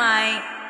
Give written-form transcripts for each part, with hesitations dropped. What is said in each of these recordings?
Dynamite.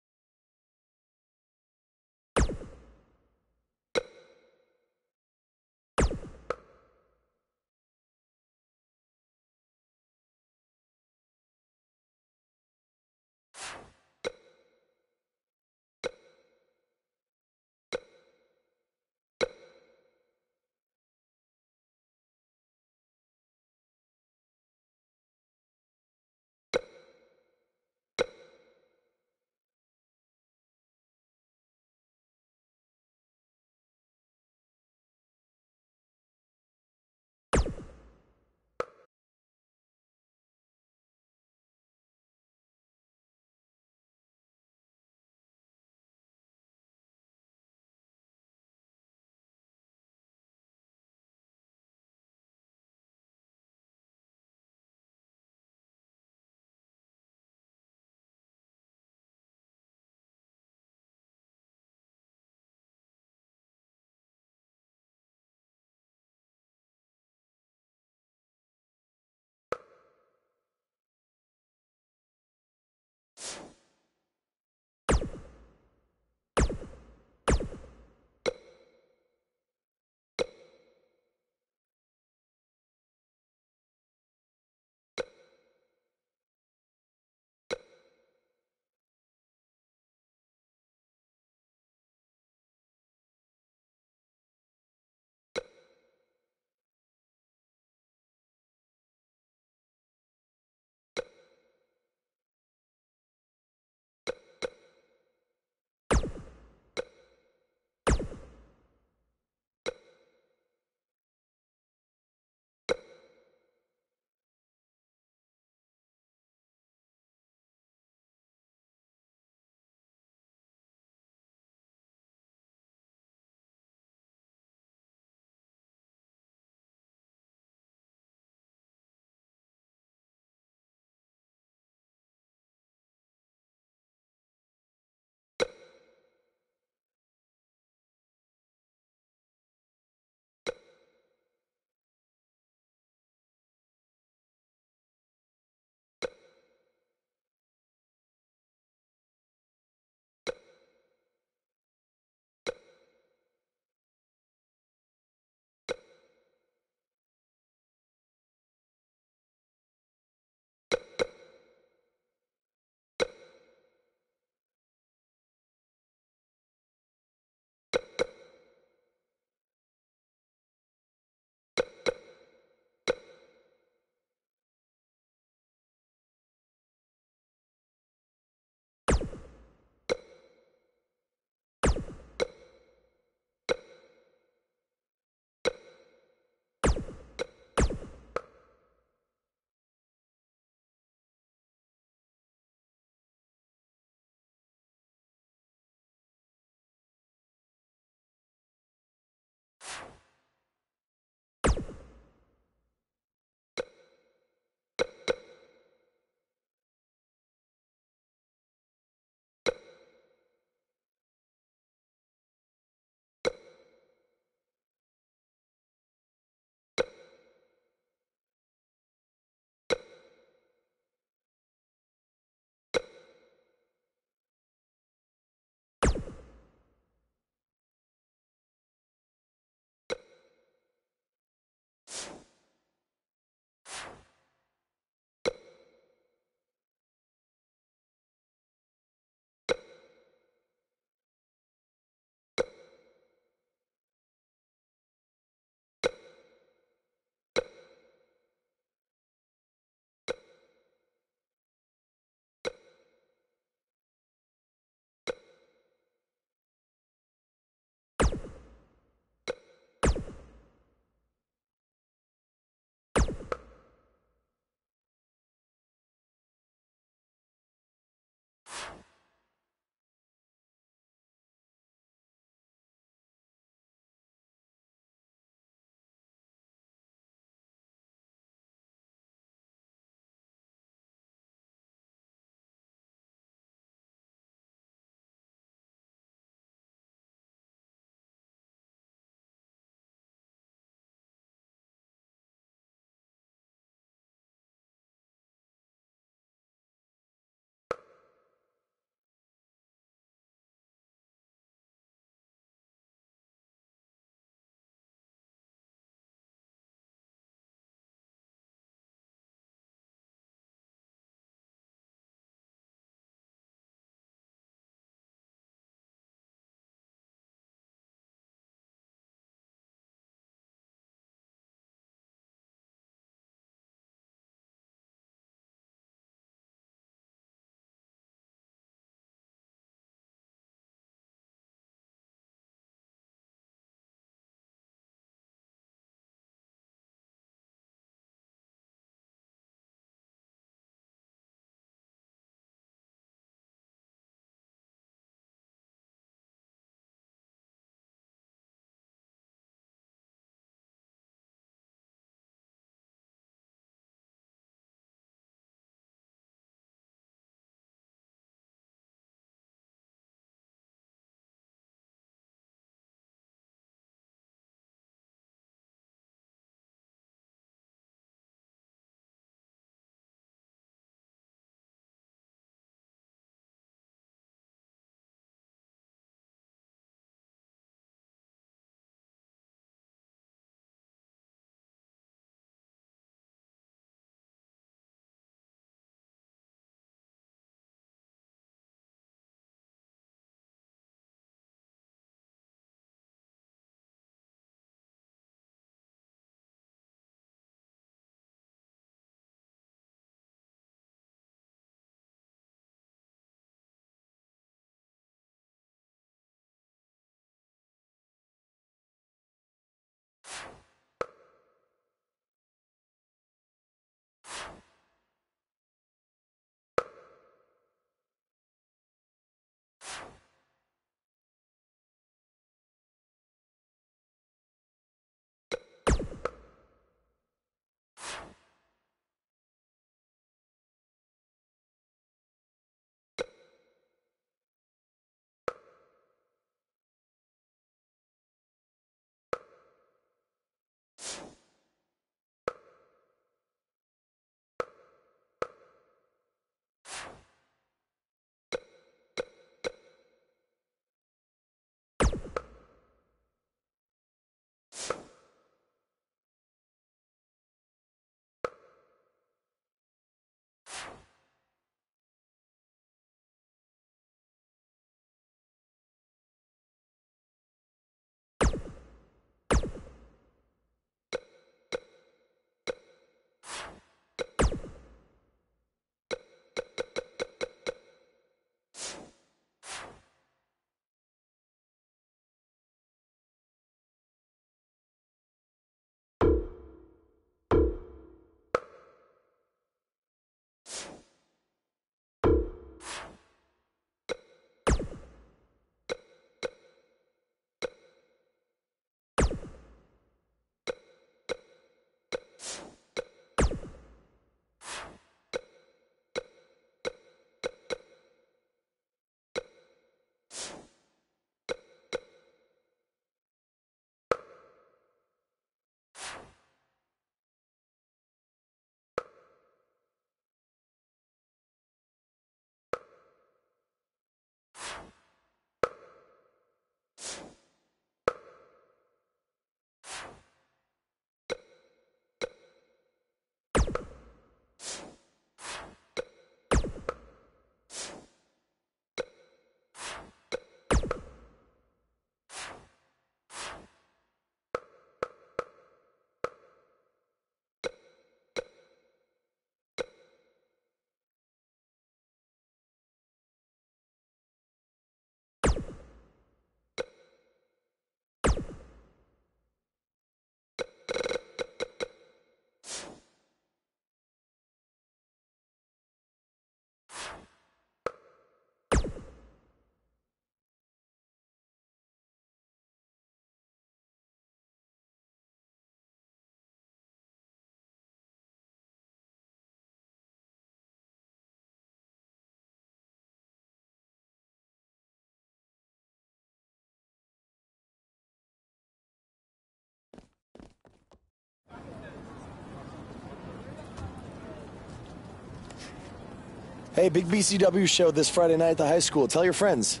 Hey, big BCW show this Friday night at the high school. Tell your friends.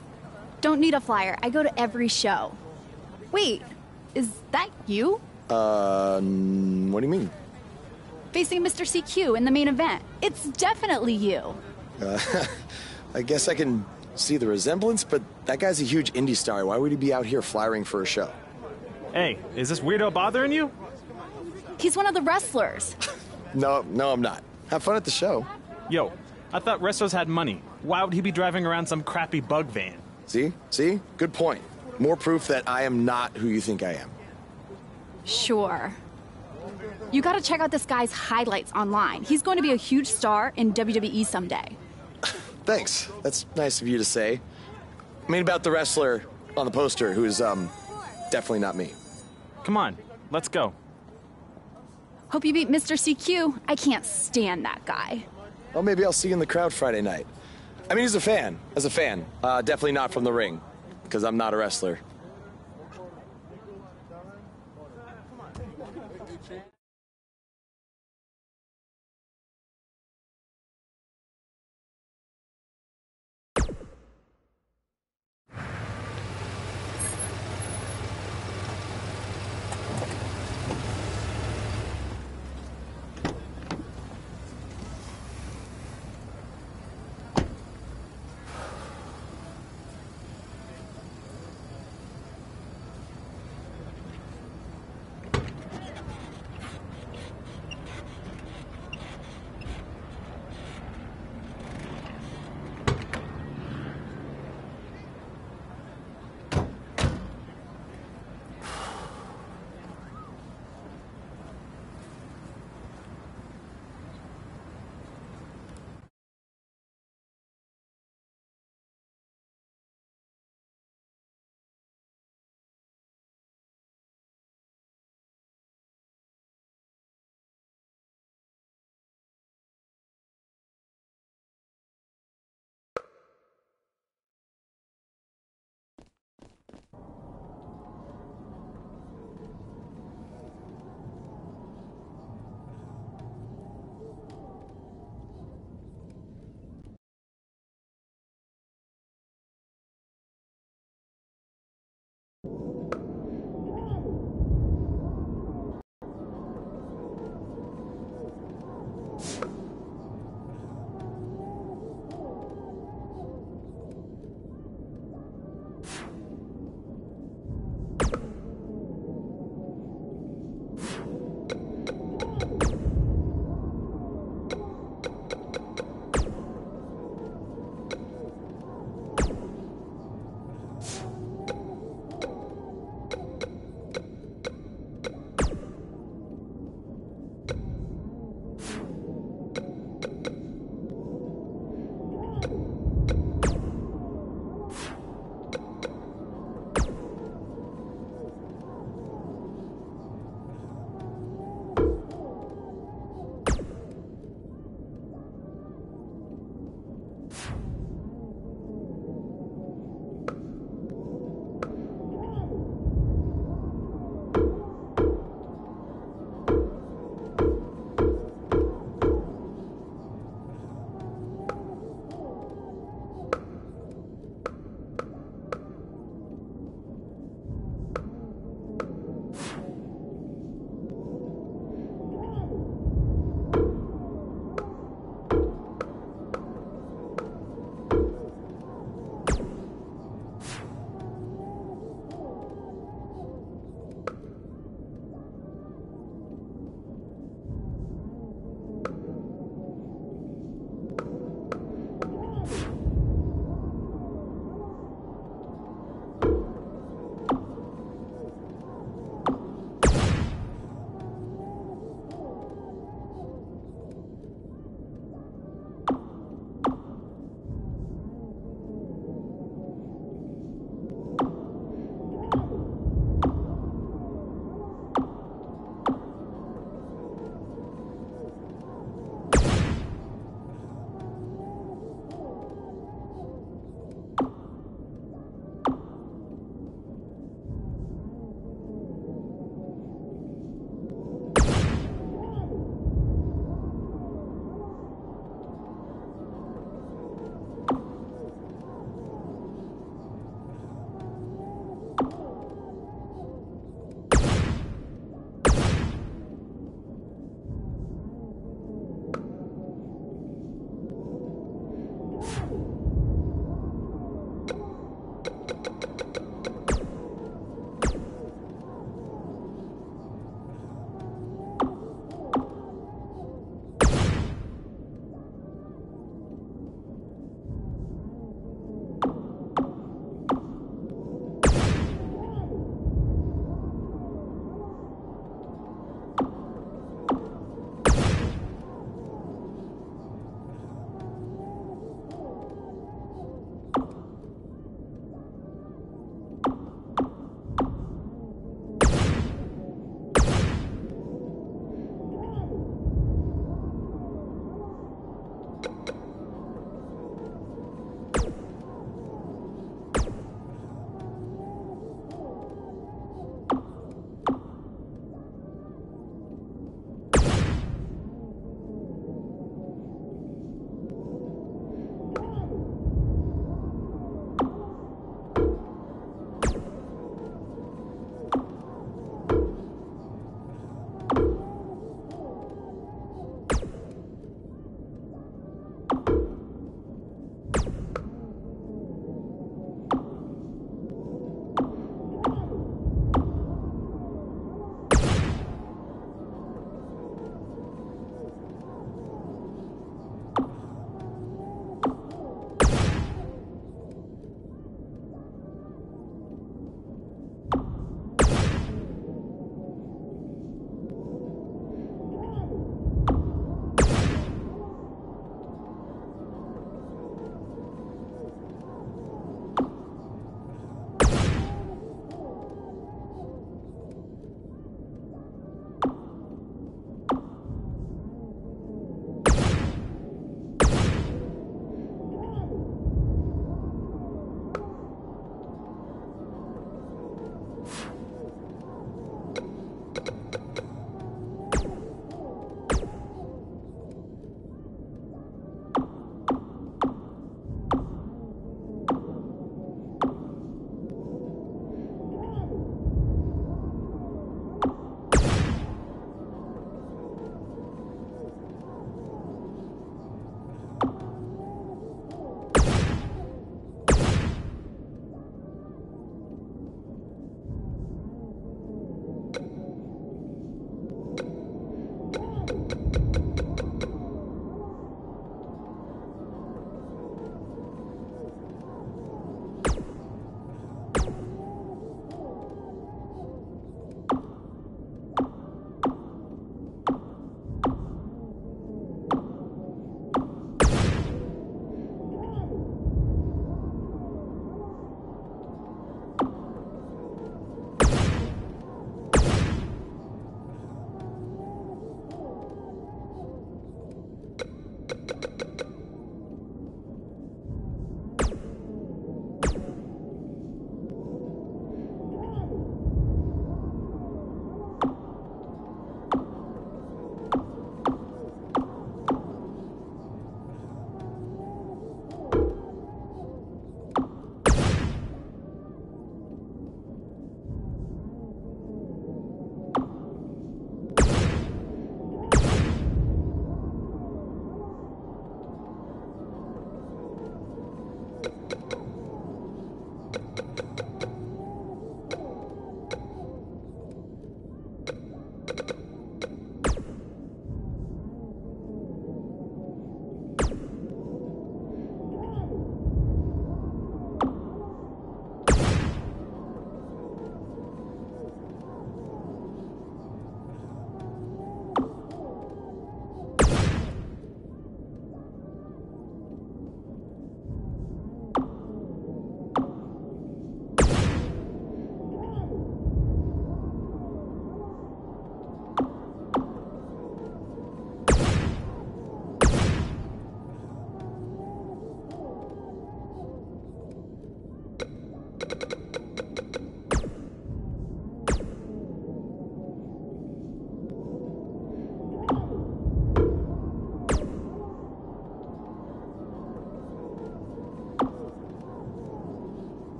Don't need a flyer. I go to every show. Wait, is that you? What do you mean? Facing Mr. CQ in the main event. It's definitely you. I guess I can see the resemblance, but that guy's a huge indie star. Why would he be out here flyering for a show? Hey, is this weirdo bothering you? He's one of the wrestlers. No, I'm not. Have fun at the show. Yo, I thought wrestlers had money. Why would he be driving around some crappy bug van? See? Good point. More proof that I am not who you think I am. Sure. You gotta check out this guy's highlights online. He's going to be a huge star in WWE someday. Thanks. That's nice of you to say. I mean about the wrestler on the poster who's, definitely not me. Come on, let's go. Hope you beat Mr. CQ. I can't stand that guy. Well, maybe I'll see you in the crowd Friday night. I mean, as a fan. Definitely not from the ring, because I'm not a wrestler.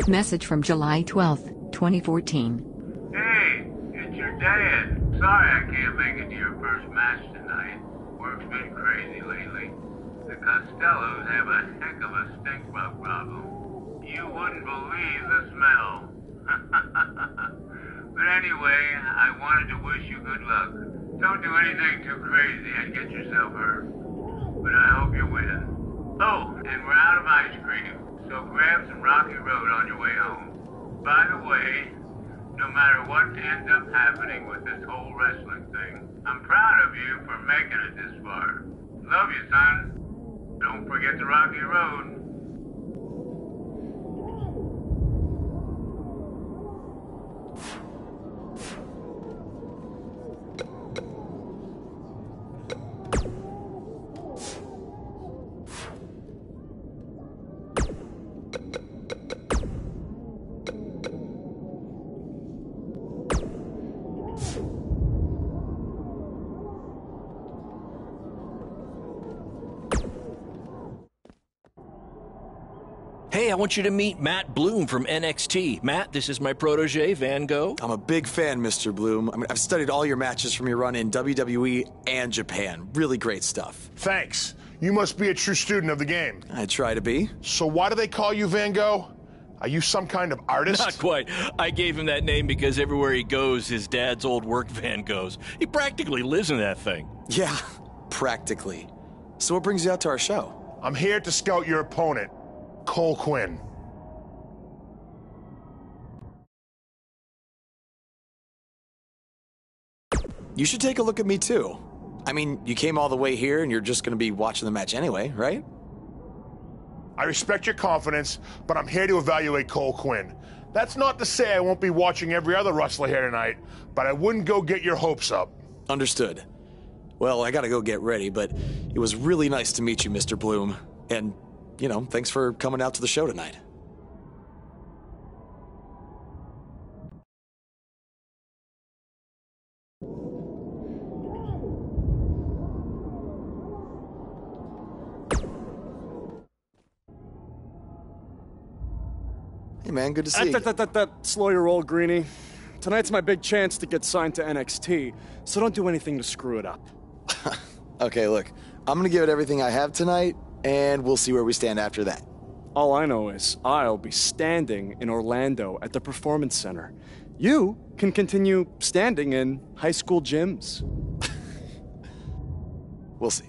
Message from July 12th, 2014. Hey, it's your dad. Sorry I can't make it to your first match tonight. Work's been crazy lately. The Costellos have a heck of a stink bug problem. You wouldn't believe the smell. But anyway, I wanted to wish you good luck. Don't do anything too crazy and get yourself hurt. But I hope you win. Oh, and we're out of ice cream. So grab some Rocky Road on your way home. By the way, no matter what ends up happening with this whole wrestling thing, I'm proud of you for making it this far. Love you, son. Don't forget the Rocky Road. Hey, I want you to meet Matt Bloom from NXT. Matt, this is my protege, Van Gogh. I'm a big fan, Mr. Bloom. I've studied all your matches from your run in WWE and Japan. Really great stuff. Thanks. You must be a true student of the game. I try to be. So why do they call you Van Gogh? Are you some kind of artist? Not quite. I gave him that name because everywhere he goes, his dad's old work van goes. He practically lives in that thing. Yeah, practically. So what brings you out to our show? I'm here to scout your opponent, Cole Quinn. You should take a look at me, too. I mean, you came all the way here and you're just going to be watching the match anyway, right? I respect your confidence, but I'm here to evaluate Cole Quinn. That's not to say I won't be watching every other wrestler here tonight, but I wouldn't go get your hopes up. Understood. Well, I gotta go get ready, but it was really nice to meet you, Mr. Bloom. And, you know, thanks for coming out to the show tonight. Hey, man, good to see you. Slow your roll, Greenie. Tonight's my big chance to get signed to NXT, so don't do anything to screw it up. Okay, look, I'm gonna give it everything I have tonight, and we'll see where we stand after that. All I know is I'll be standing in Orlando at the Performance Center. You can continue standing in high school gyms. We'll see.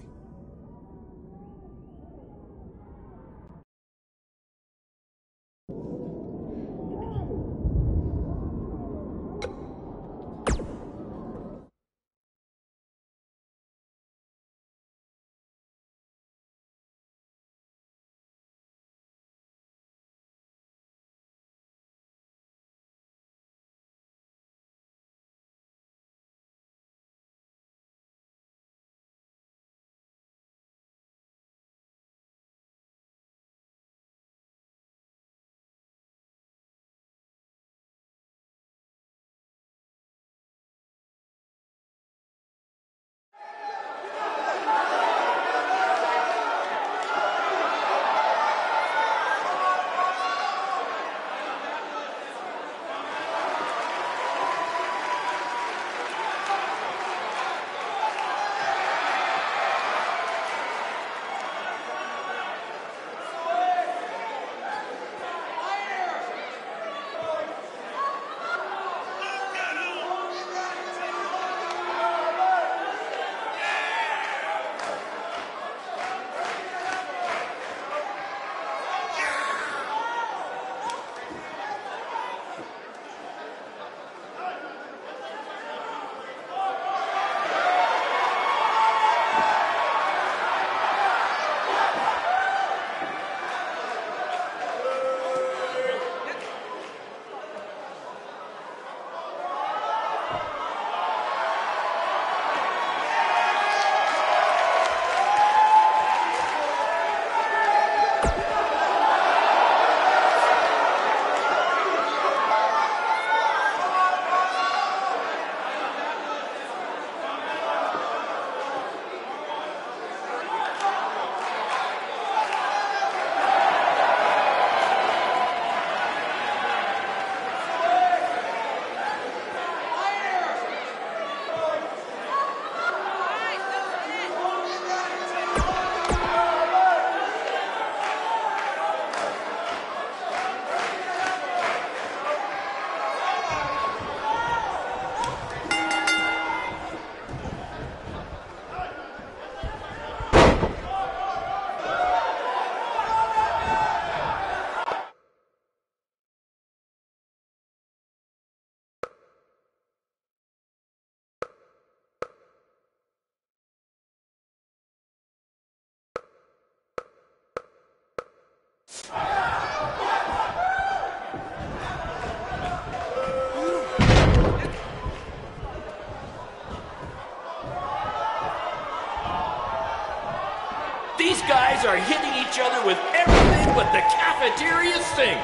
the cafeteria sink.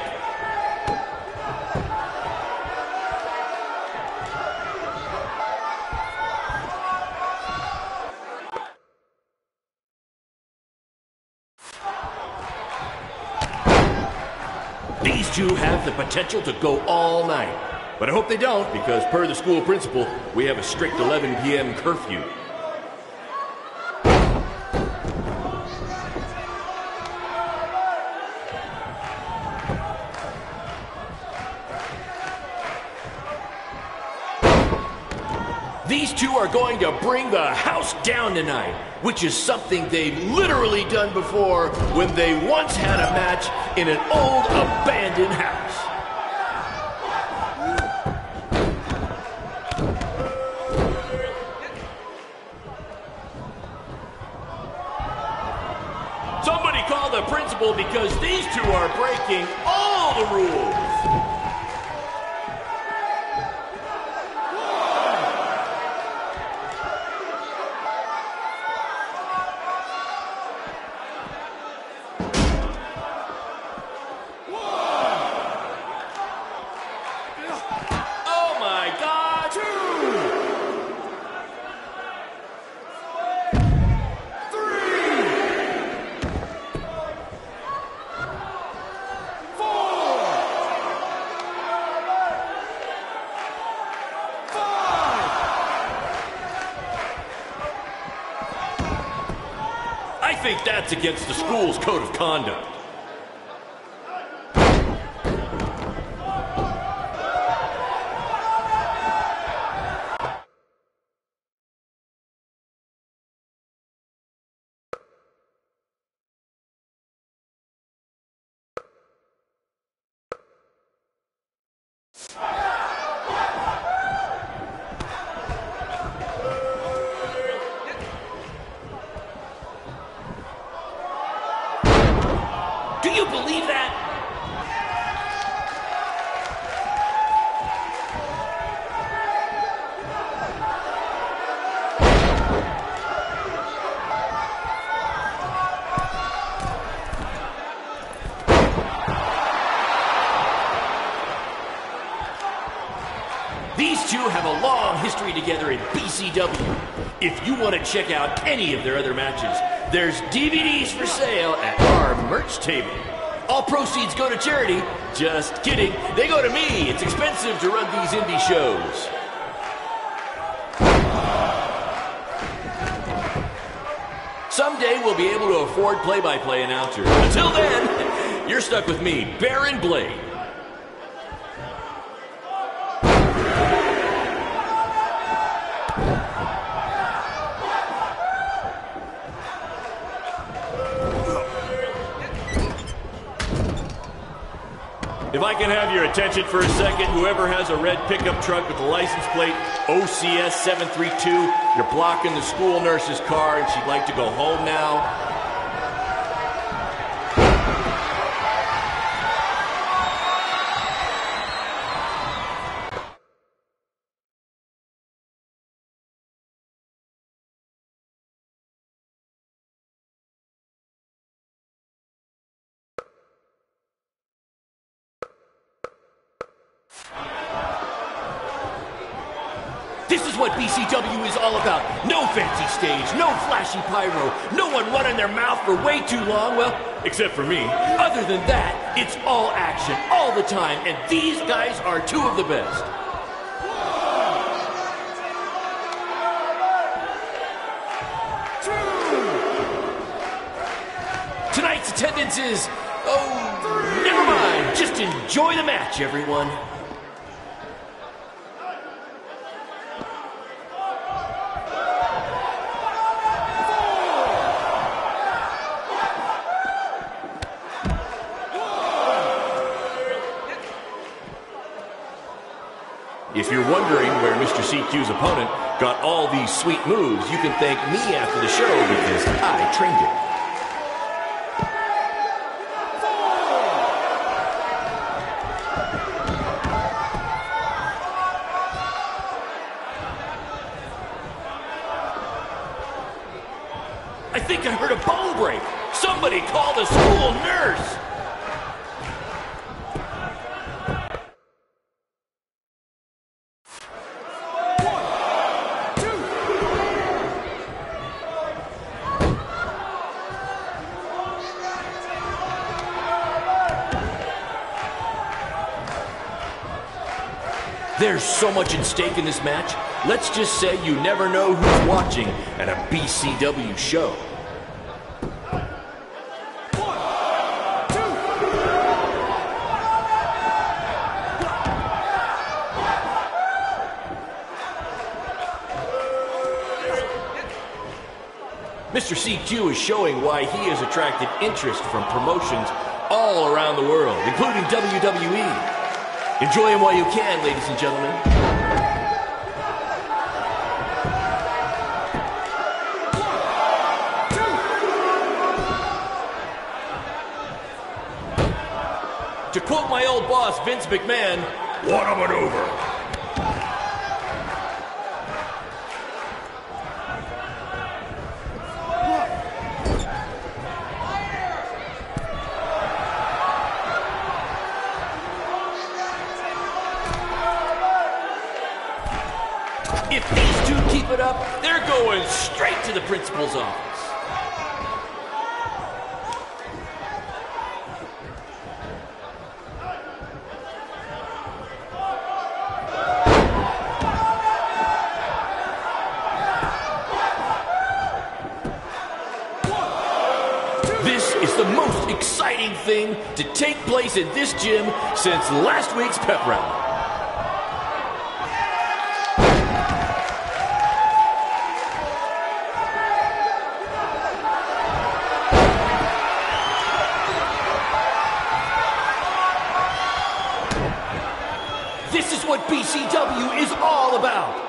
These two have the potential to go all night. But I hope they don't, because per the school principal, we have a strict 11 p.m. curfew. These two are going to bring the house down tonight, which is something they've literally done before when they once had a match in an old abandoned house. Somebody call the principal because these two are breaking all the rules. I think that's against the school's code of conduct. Do you believe that? These two have a long history together in BCW. If you want to check out any of their other matches, there's DVDs for sale at our merch table. All proceeds go to charity. Just kidding. They go to me. It's expensive to run these indie shows. Someday we'll be able to afford play-by-play announcers. Until then, you're stuck with me, Baron Blade. If I can have your attention for a second, whoever has a red pickup truck with the license plate OCS 732, you're blocking the school nurse's car and she'd like to go home now. This is what BCW is all about. No fancy stage, no flashy pyro, no one running their mouth for way too long, well, except for me. Other than that, it's all action, all the time, and these guys are two of the best. Tonight's attendance is, oh, never mind. Just enjoy the match, everyone. If you're wondering where Mr. CQ's opponent got all these sweet moves, you can thank me after the show because I trained him. I think I heard a bone break. Somebody call the school nurse. There's so much at stake in this match. Let's just say you never know who's watching at a BCW show. Mr. CQ is showing why he has attracted interest from promotions all around the world, including WWE. Enjoy him while you can, ladies and gentlemen. To quote my old boss, Vince McMahon, what a maneuver. If these two keep it up, they're going straight to the principal's office. This is the most exciting thing to take place in this gym since last week's pep rally. This is what BCW is all about.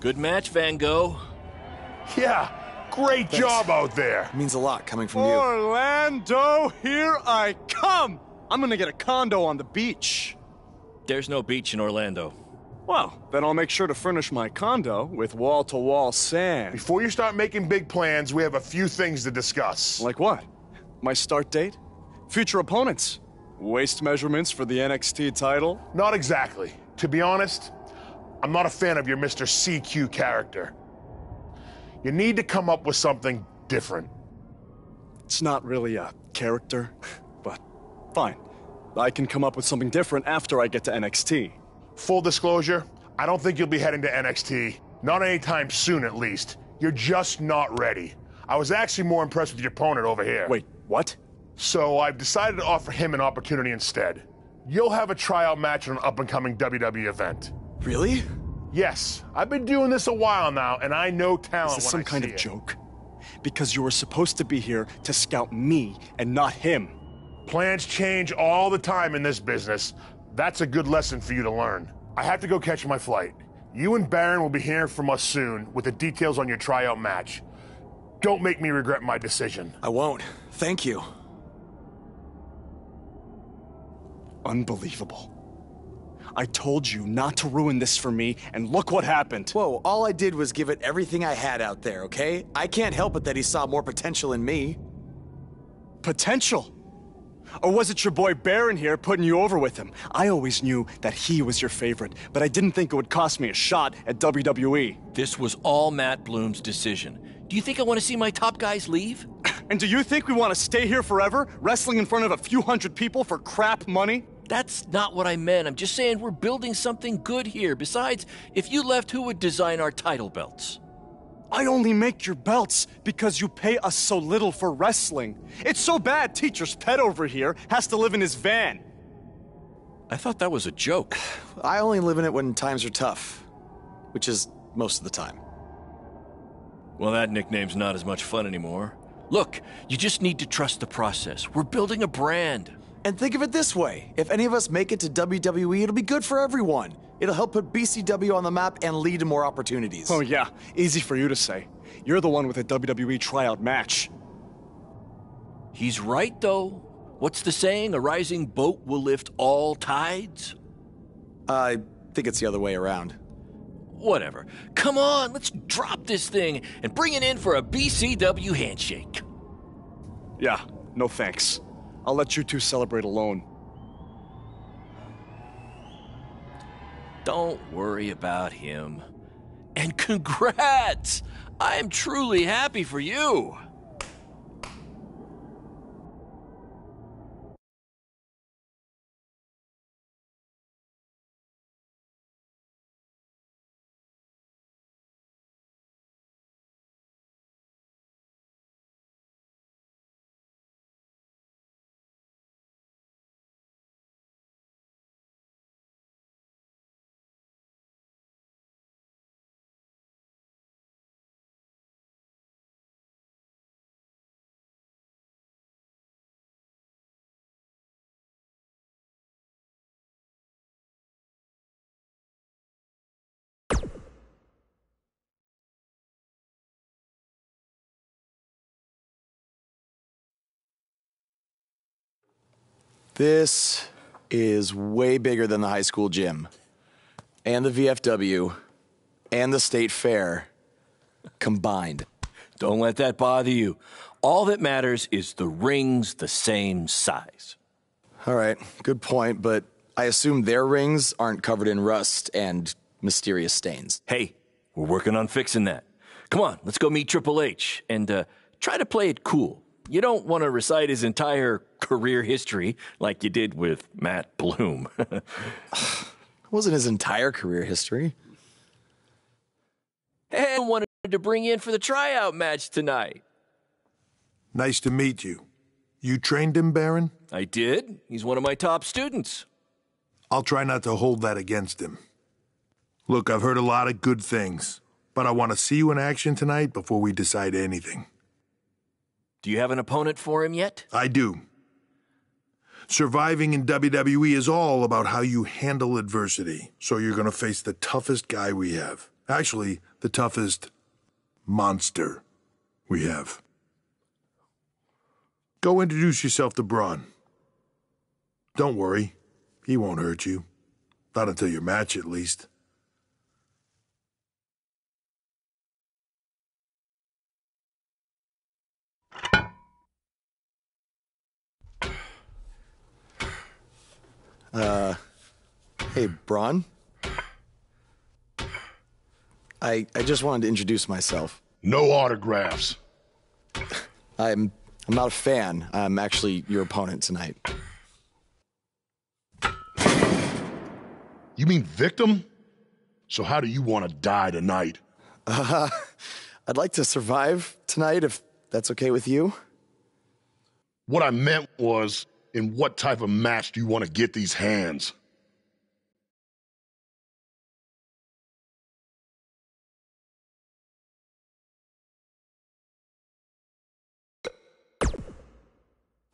Good match, Van Gogh. Yeah, great job out there. It means a lot coming from you. Orlando, here I come! I'm gonna get a condo on the beach. There's no beach in Orlando. Well, then I'll make sure to furnish my condo with wall-to-wall sand. Before you start making big plans, we have a few things to discuss. Like what? My start date? Future opponents? Waist measurements for the NXT title? Not exactly. To be honest, I'm not a fan of your Mr. CQ character. You need to come up with something different. It's not really a character, but fine. I can come up with something different after I get to NXT. Full disclosure, I don't think you'll be heading to NXT. Not anytime soon, at least. You're just not ready. I was actually more impressed with your opponent over here. Wait, what? So I've decided to offer him an opportunity instead. You'll have a tryout match on an up-and-coming WWE event. Really? Yes, I've been doing this a while now, and I know talent. Is this some kind of joke? Because you were supposed to be here to scout me and not him. Plans change all the time in this business. That's a good lesson for you to learn. I have to go catch my flight. You and Baron will be hearing from us soon with the details on your tryout match. Don't make me regret my decision. I won't. Thank you. Unbelievable. I told you not to ruin this for me, and look what happened. Whoa, all I did was give it everything I had out there, okay? I can't help it that he saw more potential in me. Potential? Or was it your boy Baron here putting you over with him? I always knew that he was your favorite, but I didn't think it would cost me a shot at WWE. This was all Matt Bloom's decision. Do you think I want to see my top guys leave? And do you think we want to stay here forever, wrestling in front of a few hundred people for crap money? That's not what I meant. I'm just saying we're building something good here. Besides, if you left, who would design our title belts? I only make your belts because you pay us so little for wrestling. It's so bad teacher's pet over here has to live in his van. I thought that was a joke. I only live in it when times are tough, which is most of the time. Well, that nickname's not as much fun anymore. Look, you just need to trust the process. We're building a brand. And think of it this way. If any of us make it to WWE, it'll be good for everyone. It'll help put BCW on the map and lead to more opportunities. Oh yeah, easy for you to say. You're the one with a WWE tryout match. He's right, though. What's the saying? A rising boat will lift all tides? I think it's the other way around. Whatever. Come on, let's drop this thing and bring it in for a BCW handshake. Yeah, no thanks. I'll let you two celebrate alone. Don't worry about him. And congrats! I am truly happy for you. This is way bigger than the high school gym, and the VFW, and the state fair combined. Don't let that bother you. All that matters is the ring's the same size. All right, good point, but I assume their rings aren't covered in rust and mysterious stains. Hey, we're working on fixing that. Come on, let's go meet Triple H and try to play it cool. You don't want to recite his entire career history like you did with Matt Bloom. It wasn't his entire career history. Hey, I wanted to bring you in for the tryout match tonight. Nice to meet you. You trained him, Baron? I did. He's one of my top students. I'll try not to hold that against him. Look, I've heard a lot of good things, but I want to see you in action tonight before we decide anything. Do you have an opponent for him yet? I do. Surviving in WWE is all about how you handle adversity, so you're going to face the toughest guy we have. Actually, the toughest monster we have. Go introduce yourself to Braun. Don't worry, he won't hurt you. Not until your match, at least. Hey, Braun? I just wanted to introduce myself. No autographs. I'm not a fan. I'm actually your opponent tonight. You mean victim? So how do you want to die tonight? I'd like to survive tonight if that's okay with you. What I meant was, in what type of match do you want to get these hands?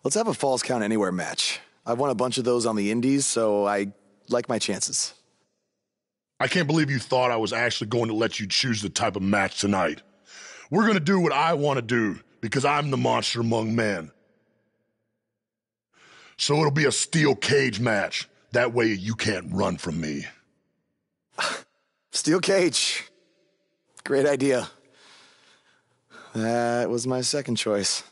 Let's have a Falls Count Anywhere match. I've won a bunch of those on the indies, so I like my chances. I can't believe you thought I was actually going to let you choose the type of match tonight. We're going to do what I want to do, because I'm the monster among men. So it'll be a steel cage match. That way you can't run from me. Steel cage. Great idea. That was my second choice.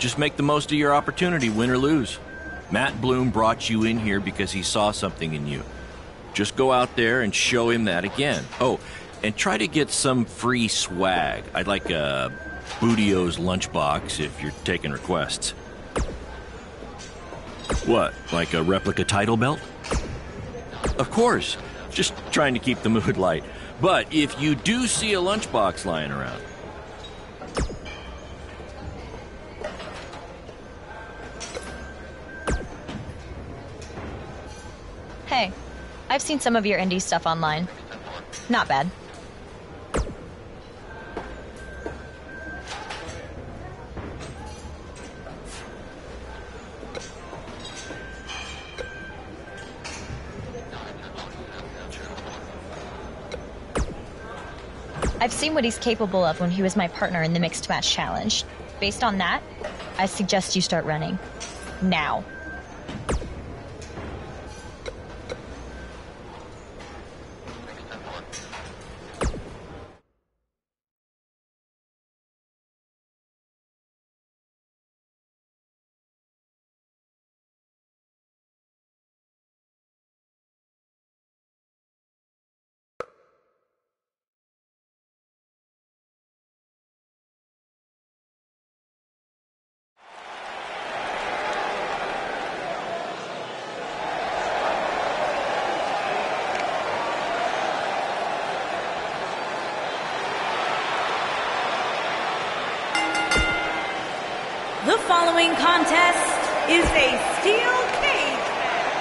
Just make the most of your opportunity, win or lose. Matt Bloom brought you in here because he saw something in you. Just go out there and show him that again. Oh, and try to get some free swag. I'd like a Bootio's lunchbox if you're taking requests. What, like a replica title belt? Of course, just trying to keep the mood light. But if you do see a lunchbox lying around, Hey, I've seen some of your indie stuff online. Not bad. I've seen what he's capable of when he was my partner in the Mixed Match Challenge. Based on that, I suggest you start running. Now. The following contest is a steel cage match.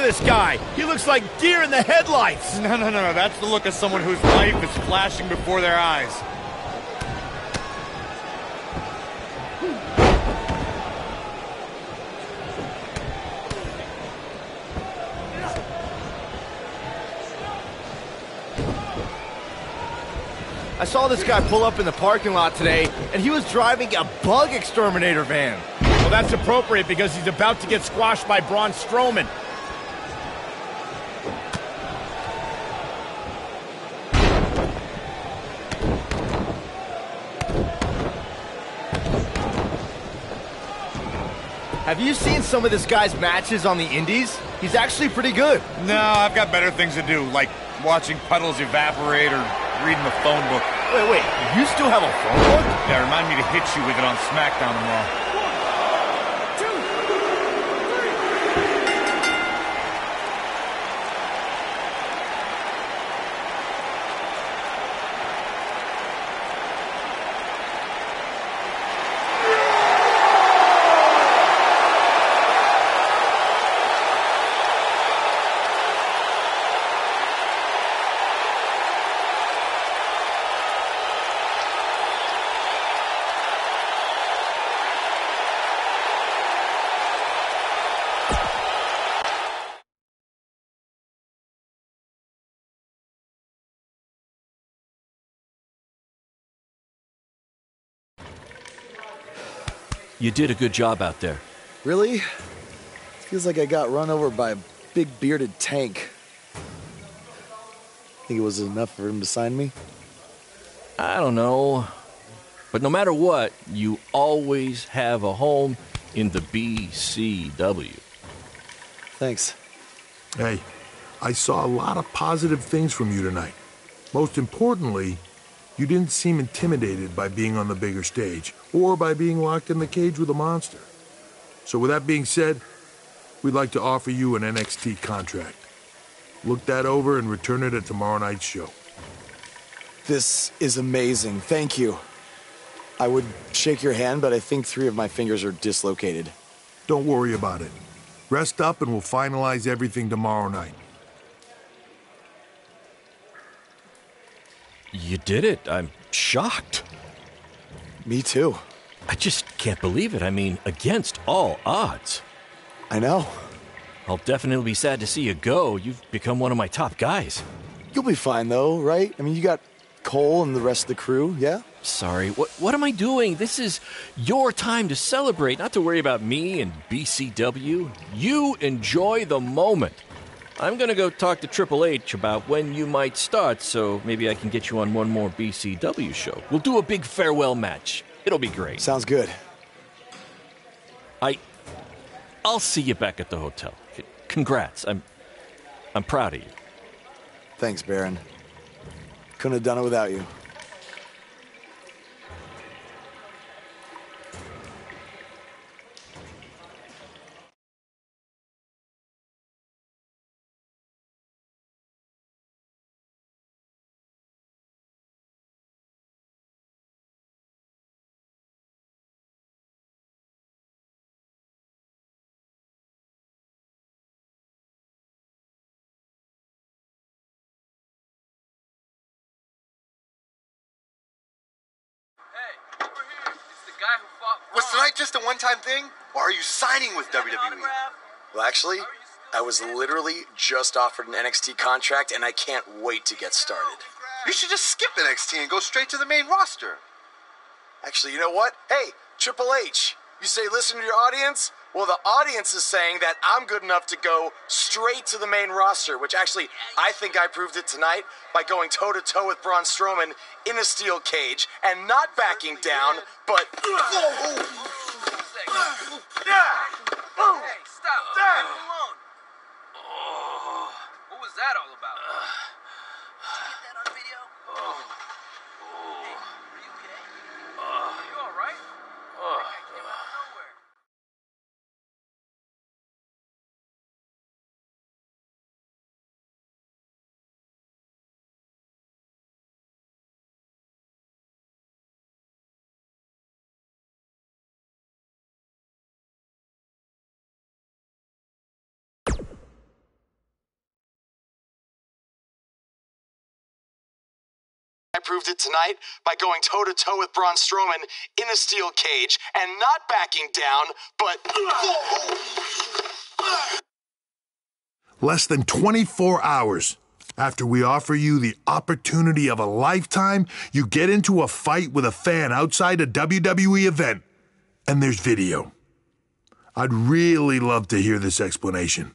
this guy. He looks like deer in the headlights. No. That's the look of someone whose life is flashing before their eyes. I saw this guy pull up in the parking lot today, and he was driving a bug exterminator van. Well, that's appropriate because he's about to get squashed by Braun Strowman. Have you seen some of this guy's matches on the indies? He's actually pretty good. No, I've got better things to do, like watching puddles evaporate or reading the phone book. Wait, you still have a phone book? Yeah, remind me to hit you with it on SmackDown tomorrow. You did a good job out there. Really? Feels like I got run over by a big bearded tank. Think it was enough for him to sign me? I don't know. But no matter what, you always have a home in the BCW. Thanks. Hey, I saw a lot of positive things from you tonight. Most importantly, you didn't seem intimidated by being on the bigger stage or by being locked in the cage with a monster. So with that being said, we'd like to offer you an NXT contract. Look that over and return it at tomorrow night's show. This is amazing. Thank you. I would shake your hand, but I think 3 of my fingers are dislocated. Don't worry about it. Rest up and we'll finalize everything tomorrow night. You did it. I'm shocked. Me too. I just can't believe it. I mean, against all odds. I know. I'll definitely be sad to see you go. You've become one of my top guys. You'll be fine, though, right? I mean, you got Cole and the rest of the crew, yeah? Sorry, what am I doing? This is your time to celebrate, not to worry about me and BCW. You enjoy the moment. I'm going to go talk to Triple H about when you might start, so maybe I can get you on one more BCW show. We'll do a big farewell match. It'll be great. Sounds good. I'll see you back at the hotel. Congrats. I'm proud of you. Thanks, Baron. Couldn't have done it without you. Was tonight just a one-time thing, or are you signing with WWE? Well, actually, I was literally just offered an NXT contract, and I can't wait to get started. You should just skip NXT and go straight to the main roster. Actually, you know what? Hey, Triple H, you say listen to your audience? Well, the audience is saying that I'm good enough to go straight to the main roster, which actually, I think I proved it tonight by going toe-to-toe with Braun Strowman in a steel cage and not backing down, but... Hey, stop. Leave him alone. What was that all about? Did you get that on video? Hey, are you okay? Are you all right? That guy came out of nowhere. I proved it tonight by going toe-to-toe with Braun Strowman in a steel cage and not backing down, but... Less than 24 hours after we offer you the opportunity of a lifetime, you get into a fight with a fan outside a WWE event, and there's video. I'd really love to hear this explanation.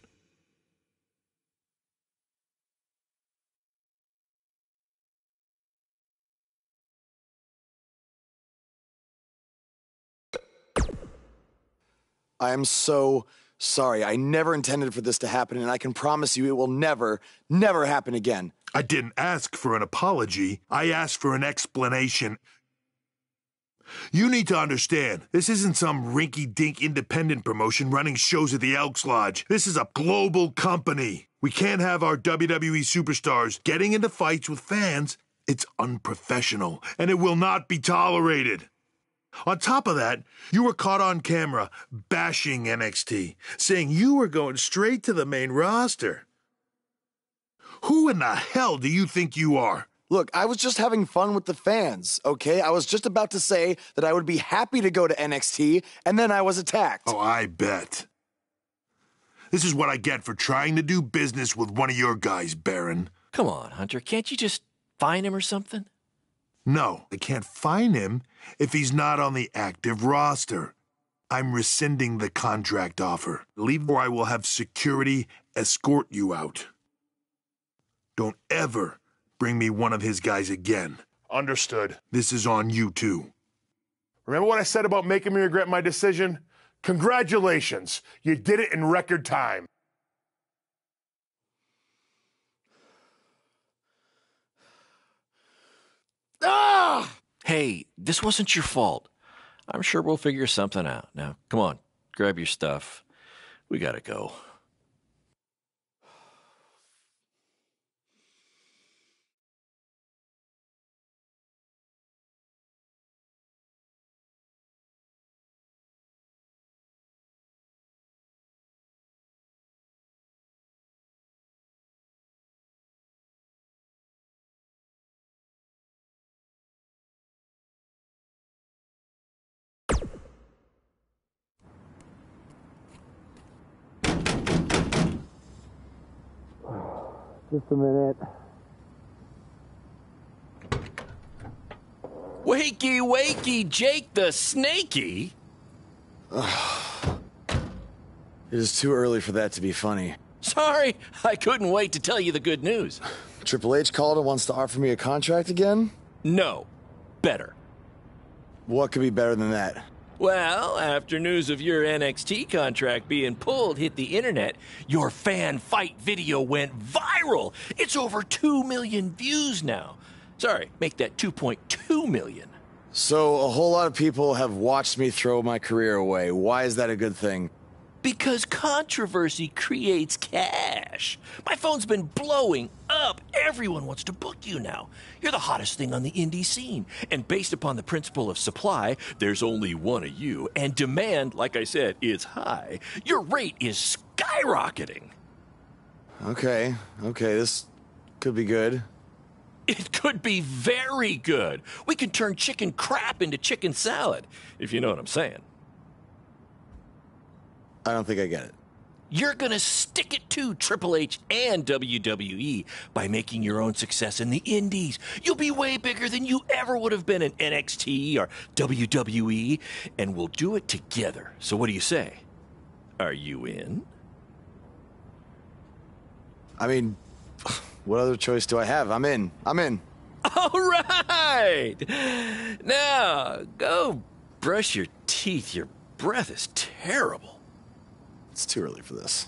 I am so sorry. I never intended for this to happen, and I can promise you it will never, never happen again. I didn't ask for an apology. I asked for an explanation. You need to understand, this isn't some rinky-dink independent promotion running shows at the Elks Lodge. This is a global company. We can't have our WWE superstars getting into fights with fans. It's unprofessional, and it will not be tolerated. On top of that, you were caught on camera bashing NXT, saying you were going straight to the main roster. Who in the hell do you think you are? Look, I was just having fun with the fans, okay? I was just about to say that I would be happy to go to NXT, and then I was attacked. Oh, I bet. This is what I get for trying to do business with one of your guys, Baron. Come on, Hunter. Can't you just fine him or something? No, I can't fine him if he's not on the active roster. I'm rescinding the contract offer. Leave or I will have security escort you out. Don't ever bring me one of his guys again. Understood. This is on you, too. Remember what I said about making me regret my decision? Congratulations. You did it in record time. Ah! Hey, this wasn't your fault. I'm sure we'll figure something out. Now, come on, grab your stuff. We gotta go. Just a minute. Wakey, wakey, Jake the Snakey. It is too early for that to be funny. Sorry, I couldn't wait to tell you the good news. Triple H called and wants to offer me a contract again? No. Better. What could be better than that? Well, after news of your NXT contract being pulled hit the internet, your fan fight video went viral. It's over 2 million views now. Sorry, make that 2.2 million. So a whole lot of people have watched me throw my career away. Why is that a good thing? Because controversy creates cash. My phone's been blowing up. Everyone wants to book you now. You're the hottest thing on the indie scene. And based upon the principle of supply, there's only one of you. And demand, like I said, is high. Your rate is skyrocketing. Okay, this could be good. It could be very good. We can turn chicken crap into chicken salad, if you know what I'm saying. I don't think I get it. You're gonna stick it to Triple H and WWE by making your own success in the indies. You'll be way bigger than you ever would have been in NXT or WWE, and we'll do it together. So what do you say? Are you in? I mean, what other choice do I have? I'm in. All right! Now, go brush your teeth. Your breath is terrible. It's too early for this.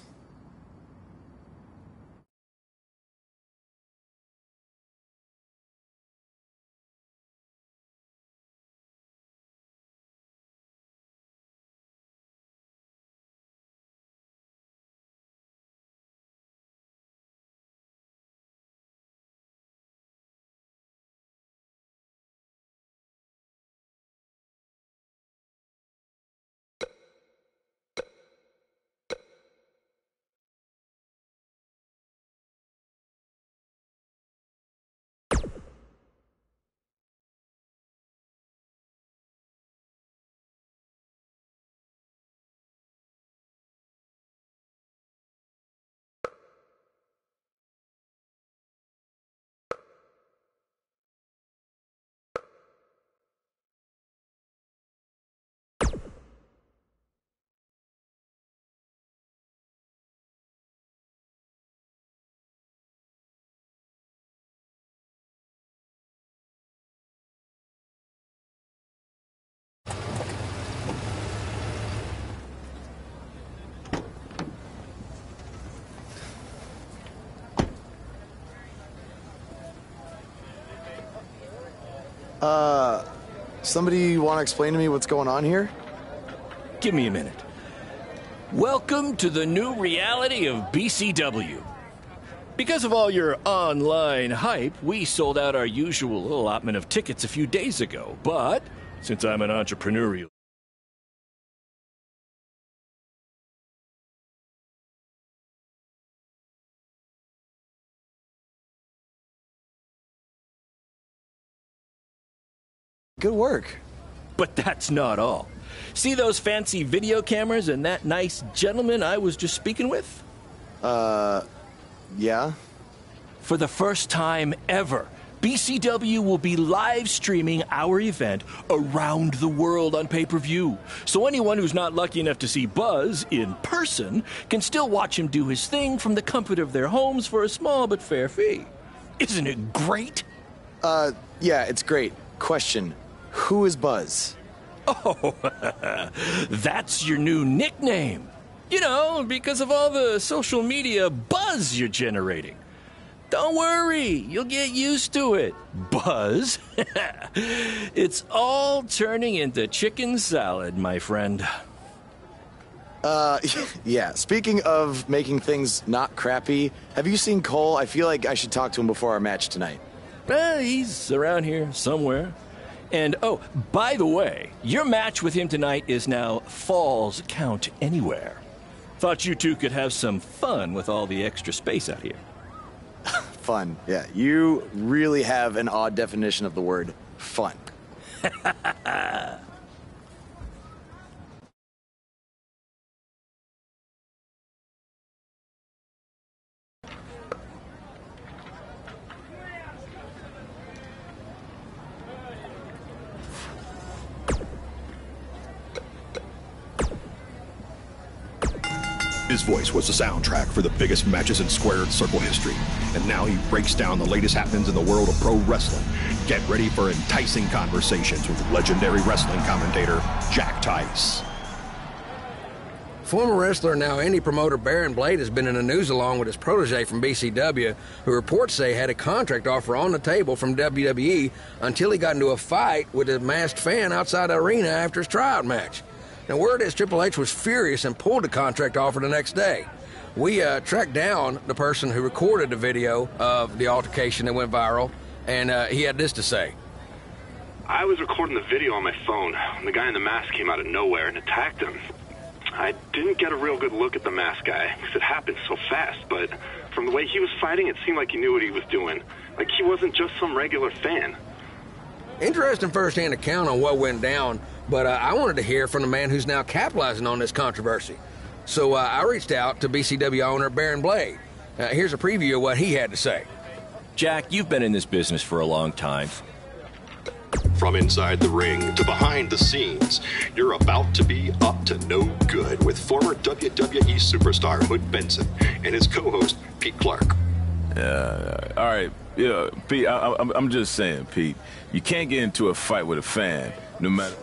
Somebody want to explain to me what's going on here? Give me a minute. Welcome to the new reality of BCW. Because of all your online hype, we sold out our usual allotment of tickets a few days ago. But since I'm an entrepreneurial Good work. But that's not all. See those fancy video cameras and that nice gentleman I was just speaking with? Yeah? For the first time ever, BCW will be live streaming our event around the world on pay-per-view. So anyone who's not lucky enough to see Buzz in person can still watch him do his thing from the comfort of their homes for a small but fair fee. Isn't it great? Yeah, it's great. Question. Who is Buzz? Oh, that's your new nickname. You know, because of all the social media buzz you're generating. Don't worry, you'll get used to it. Buzz? It's all turning into chicken salad, my friend. Yeah, speaking of making things not crappy, have you seen Cole? I feel like I should talk to him before our match tonight. He's around here somewhere. And, oh, by the way, your match with him tonight is now Falls Count Anywhere. Thought you two could have some fun with all the extra space out here. Fun, yeah. You really have an odd definition of the word fun. His voice was the soundtrack for the biggest matches in square and circle history, and now he breaks down the latest happenings in the world of pro wrestling. Get ready for enticing conversations with legendary wrestling commentator Jack Tice. Former wrestler, now indie promoter Baron Blade has been in the news along with his protege from BCW, who reports say had a contract offer on the table from WWE until he got into a fight with a masked fan outside the arena after his tryout match. Now, word is Triple H was furious and pulled the contract offer the next day. We tracked down the person who recorded the video of the altercation that went viral, and he had this to say. I was recording the video on my phone when the guy in the mask came out of nowhere and attacked him. I didn't get a real good look at the masked guy because it happened so fast, but from the way he was fighting, it seemed like he knew what he was doing. Like he wasn't just some regular fan. Interesting first-hand account on what went down, but I wanted to hear from the man who's now capitalizing on this controversy. So I reached out to BCW owner Baron Blade. Here's a preview of what he had to say. Jack, you've been in this business for a long time. From inside the ring to behind the scenes, you're about to be up to no good with former WWE superstar Hood Benson and his co-host Pete Clark. All right, yeah, Pete, I'm just saying, Pete, you can't get into a fight with a fan, no matter...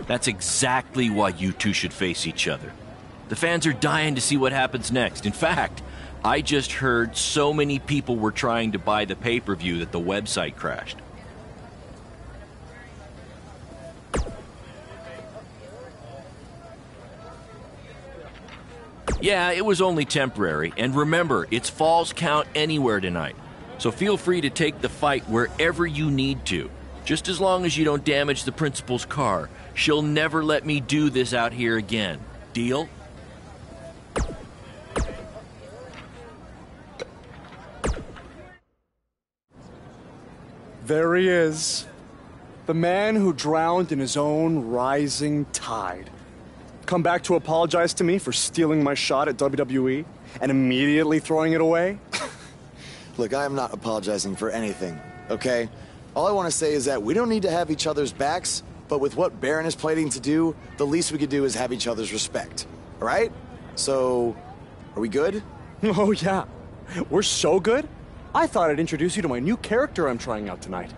That's exactly why you two should face each other. The fans are dying to see what happens next. In fact, I just heard so many people were trying to buy the pay-per-view that the website crashed. Yeah, it was only temporary, and remember, it's Falls Count Anywhere tonight. So feel free to take the fight wherever you need to, just as long as you don't damage the principal's car. She'll never let me do this out here again. Deal? There he is. The man who drowned in his own rising tide. Come back to apologize to me for stealing my shot at WWE and immediately throwing it away? Look, I am not apologizing for anything, okay? All I want to say is that we don't need to have each other's backs, but with what Baron is planning to do, the least we could do is have each other's respect, all right? So, are we good? Oh, yeah. We're so good? I thought I'd introduce you to my new character I'm trying out tonight.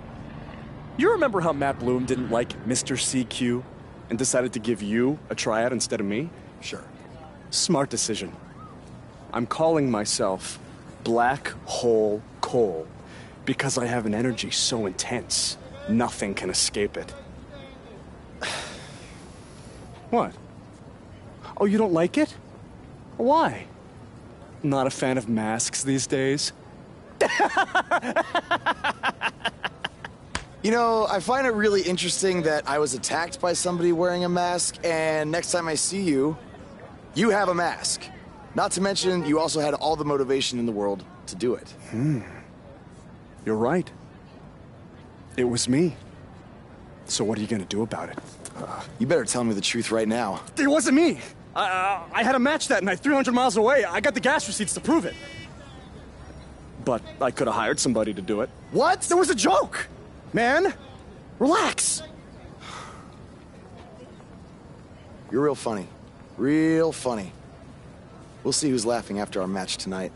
You remember how Matt Bloom didn't like Mr. CQ and decided to give you a tryout instead of me? Sure. Smart decision. I'm calling myself Black Hole Cole because I have an energy so intense, nothing can escape it. What? Oh, you don't like it? Why? Not a fan of masks these days? You know, I find it really interesting that I was attacked by somebody wearing a mask, and next time I see you, you have a mask. Not to mention, you also had all the motivation in the world to do it. You're right. It was me. So what are you gonna do about it? You better tell me the truth right now. It wasn't me! I had a match that night, 300 miles away. I got the gas receipts to prove it. But I could have hired somebody to do it. What? There was a joke! Man, relax. You're real funny. Real funny. We'll see who's laughing after our match tonight.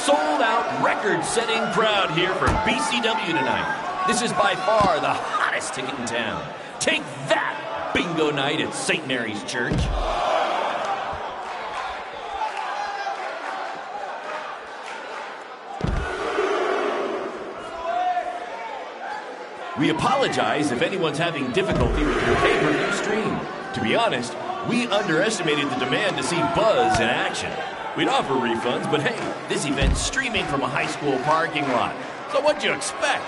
sold-out, record-setting crowd here for BCW tonight. This is by far the hottest ticket in town. Take that, bingo night at St. Mary's Church. We apologize if anyone's having difficulty with your pay-per-view stream. To be honest, we underestimated the demand to see Buzz in action. We'd offer refunds, but hey, this event's streaming from a high school parking lot. So what'd you expect?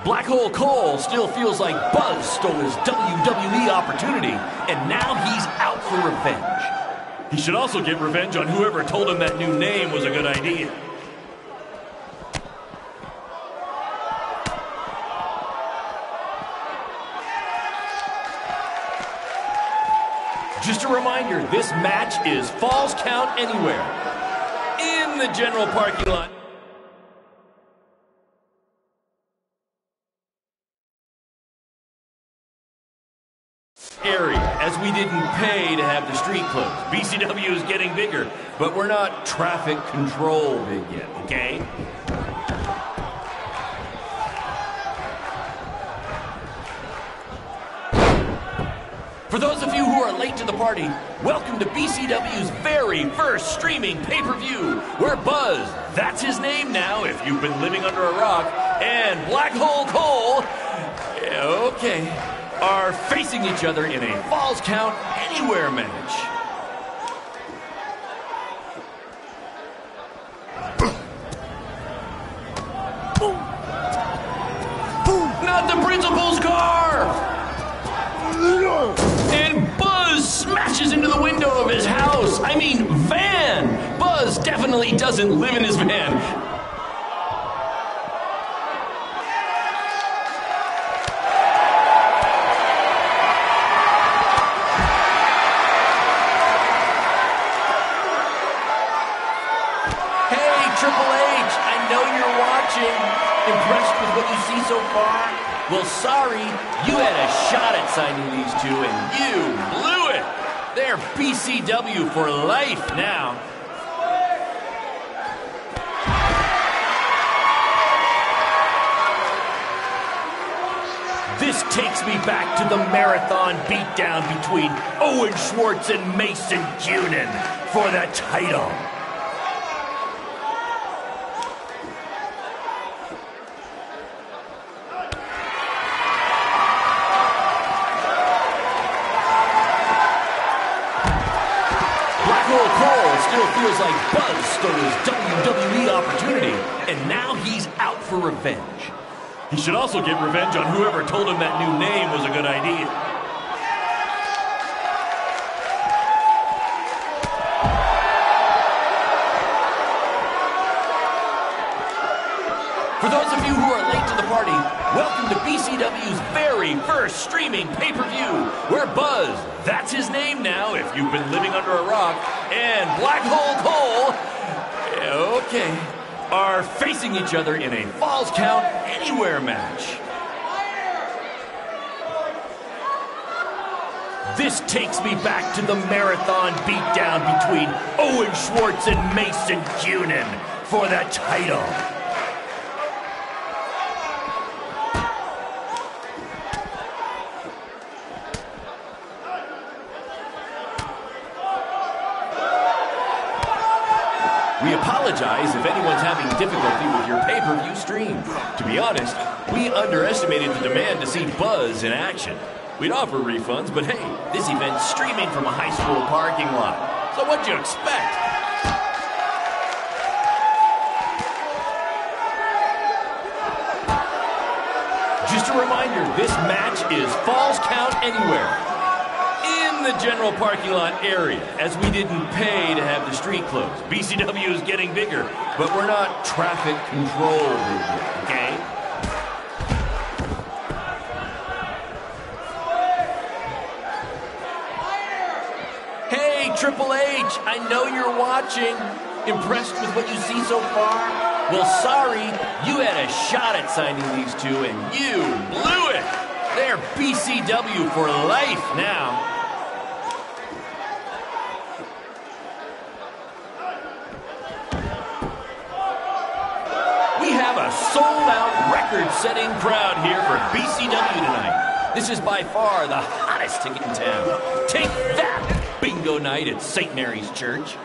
Black Hole Cole still feels like Buzz stole his WWE opportunity, and now he's out for revenge. He should also get revenge on whoever told him that new name was a good idea. Just a reminder, this match is Falls Count Anywhere in the general parking lot. Area, as we didn't pay to have the street closed. BCW is getting bigger, but we're not traffic control big yet, okay? For those of you who are late to the party, welcome to BCW's very first streaming pay-per-view, where Buzz, that's his name now if you've been living under a rock, and Black Hole Cole, okay, are facing each other in a Falls Count Anywhere match. Not the principal's car! And Buzz smashes into the window of his house. I mean, van! Buzz definitely doesn't live in his van. Impressed with what you see so far? Well, sorry, you had a shot at signing these two, and you blew it. They're BCW for life now. This takes me back to the marathon beatdown between Owen Schwartz and Mason Cunin for the title. Feels like Buzz stole his WWE opportunity, and now he's out for revenge. He should also get revenge on whoever told him that new name was a good idea. For those of you who are late to the party, welcome to BCW's very first streaming pay-per-view, where Buzz, that's his name now if you've been living under a rock, and Black Hole Cole, okay, are facing each other in a Falls Count Anywhere match. This takes me back to the marathon beatdown between Owen Schwartz and Mason Cunin for the title. We apologize if anyone's having difficulty with your pay-per-view stream. To be honest, we underestimated the demand to see Buzz in action. We'd offer refunds, but hey, this event's streaming from a high school parking lot. So what'd you expect? Just a reminder, this match is Falls Count Anywhere in the general parking lot area, as we didn't pay to have the street closed. BCW is getting bigger, but we're not traffic control yet, okay? Hey, Triple H, I know you're watching. Impressed with what you see so far? Well, sorry, you had a shot at signing these two, and you blew it. They're BCW for life now. have a sold-out, record-setting crowd here for BCW tonight. This is by far the hottest ticket in town. Take that, bingo night at St. Mary's Church.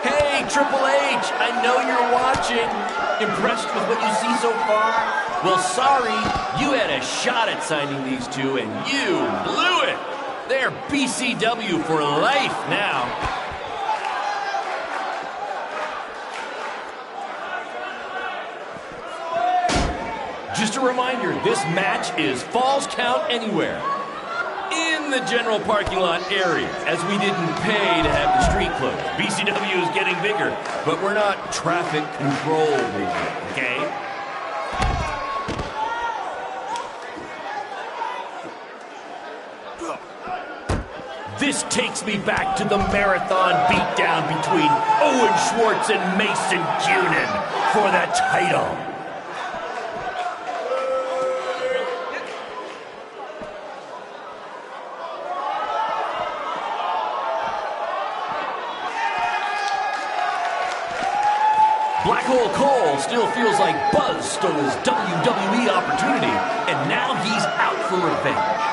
Hey, Triple H, I know you're watching. Impressed with what you see so far? Well, sorry, you had a shot at signing these two, and you blew it. They're BCW for life now. Just a reminder, this match is Falls Count Anywhere. In the general parking lot area, as we didn't pay to have the street closed. BCW is getting bigger, but we're not traffic control bigger, okay? This takes me back to the marathon beatdown between Owen Schwartz and Mason Cunin for the title. Black Hole Cole still feels like Buzz stole his WWE opportunity, and now he's out for revenge.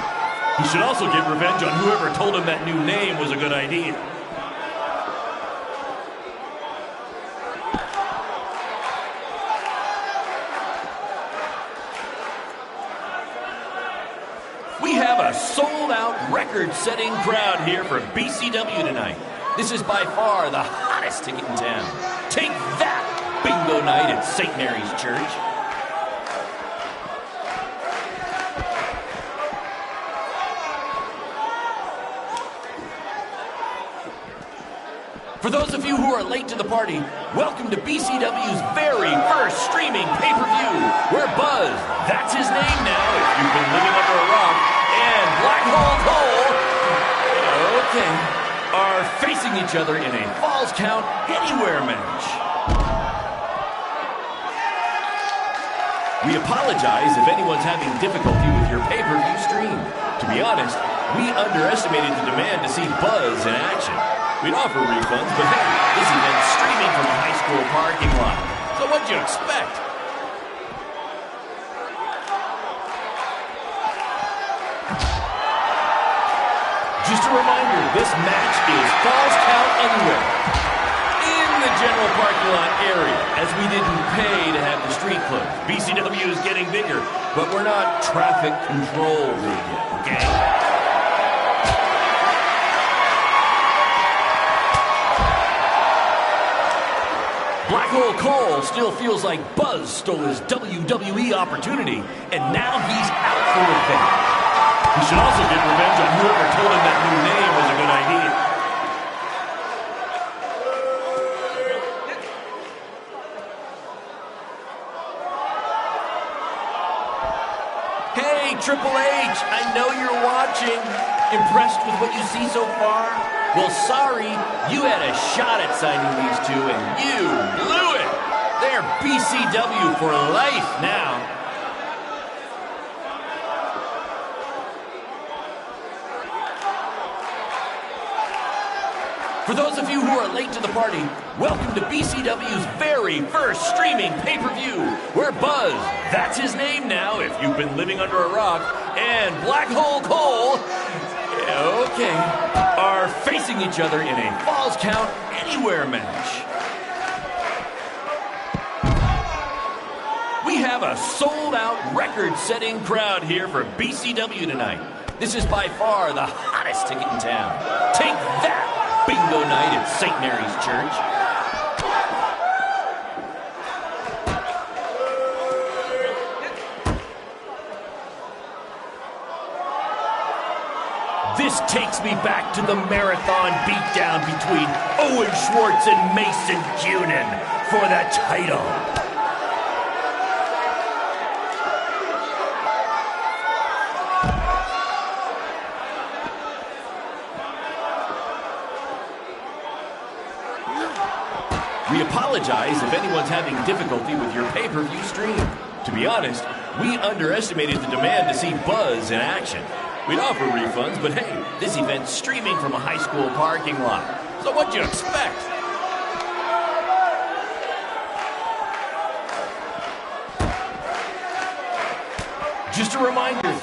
He should also get revenge on whoever told him that new name was a good idea. We have a sold-out, record-setting crowd here for BCW tonight. This is by far the hottest ticket in town. Take that, bingo night at St. Mary's Church. For those of you who are late to the party, welcome to BCW's very first streaming pay-per-view, where Buzz, that's his name now if you've been living under a rock, and Black Hole Cole, okay, are facing each other in a Falls Count Anywhere match. We apologize if anyone's having difficulty with your pay-per-view stream. To be honest, we underestimated the demand to see Buzz in action. We'd offer refunds, but hey, this event's streaming from a high school parking lot. So what'd you expect? Just a reminder, this match is Falls Count Anywhere. In the general parking lot area, as we didn't pay to have the street closed. BCW is getting bigger, but we're not traffic control big yet, okay? Black Hole Cole still feels like Buzz stole his WWE opportunity, and now he's out for revenge. He should also get revenge on whoever told him that new name was a good idea. Hey, Triple H, I know you're watching. Impressed with what you see so far? Well, sorry, you had a shot at signing these two, and you blew it. They're BCW for life now. For those of you who are late to the party, welcome to BCW's very first streaming pay-per-view, where Buzz, that's his name now if you've been living under a rock, and Black Hole Cole, okay, are facing each other in a Falls Count Anywhere match. We have a sold-out, record-setting crowd here for BCW tonight. This is by far the hottest ticket in town. Take that, bingo night at St. Mary's Church. This takes me back to the marathon beatdown between Owen Schwartz and Mason Cunin for the title. We apologize if anyone's having difficulty with your pay-per-view stream. To be honest, we underestimated the demand to see Buzz in action. We'd offer refunds, but hey, this event's streaming from a high school parking lot. So what'd you expect? Just a reminder.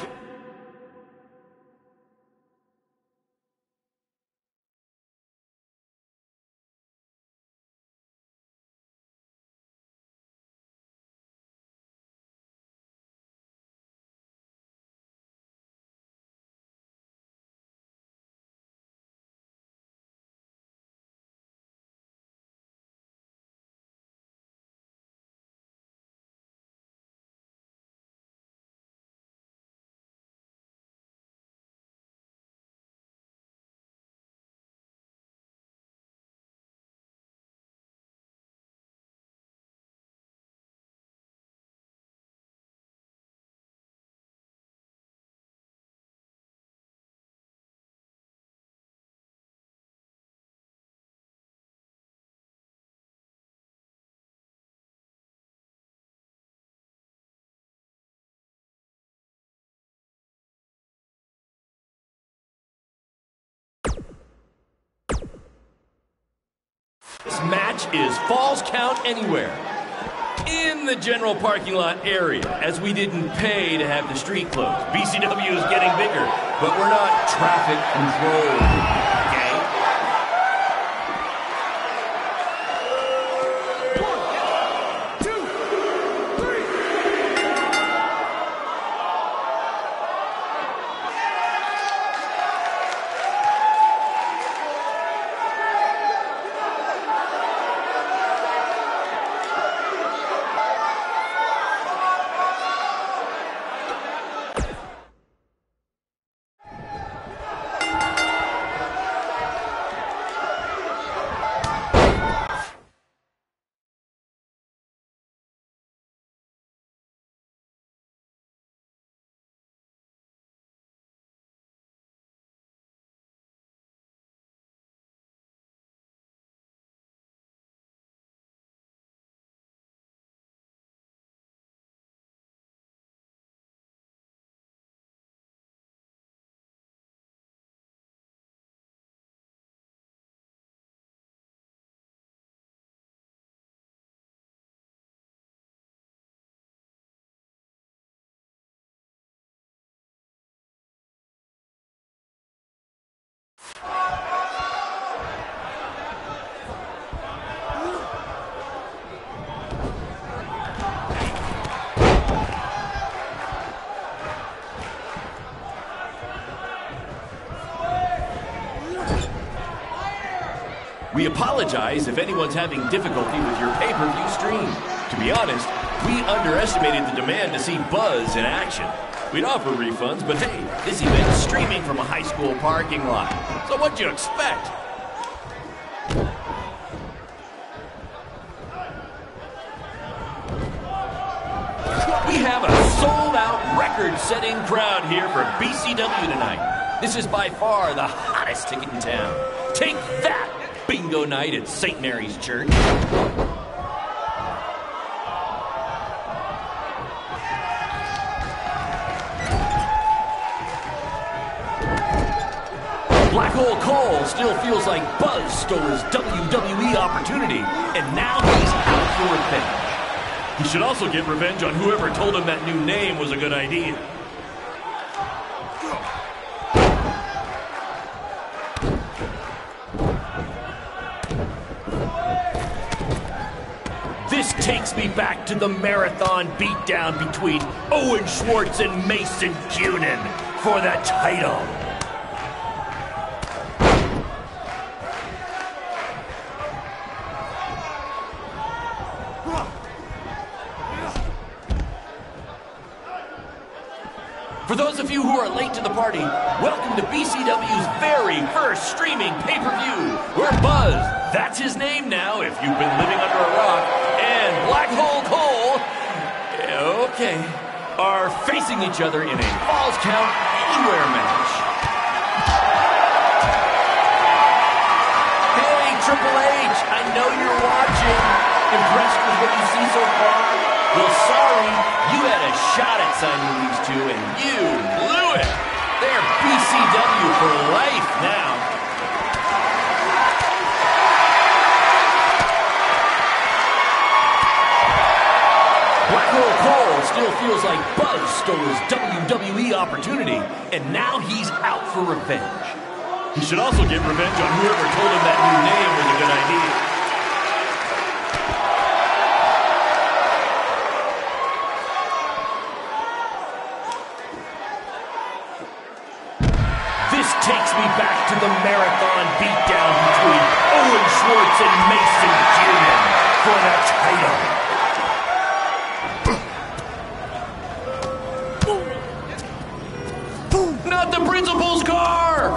This match is Falls Count Anywhere in the general parking lot area, as we didn't pay to have the street closed. BCW is getting bigger, but we're not traffic controlled. We apologize if anyone's having difficulty with your pay-per-view stream. To be honest, we underestimated the demand to see Buzz in action. We'd offer refunds, but hey, this event's streaming from a high school parking lot. So what'd you expect? We have a sold-out, record-setting crowd here for BCW tonight. This is by far the hottest ticket in town. Take that! Bingo night at St. Mary's Church. Black Hole Cole still feels like Buzz stole his WWE opportunity, and now he's out for revenge. He should also get revenge on whoever told him that new name was a good idea. This takes me back to the marathon beatdown between Owen Schwartz and Mason Cunin for the title. For those of you who are late to the party, welcome to BCW's very first streaming pay-per-view, where Buzz, that's his name now if you've been living under a rock, and Black Hole Cole, okay, are facing each other in a Falls Count Anywhere match. Hey, Triple H, I know you're watching. Impressed with what you see so far? Well, sorry, you had a shot at signing these two, and you blew it. They're stole his WWE opportunity, and now he's out for revenge. He should also get revenge on whoever told him that new name was a good idea. This takes me back to the marathon beatdown between Owen Schwartz and Mason Jr. for the title. Not the principal's car!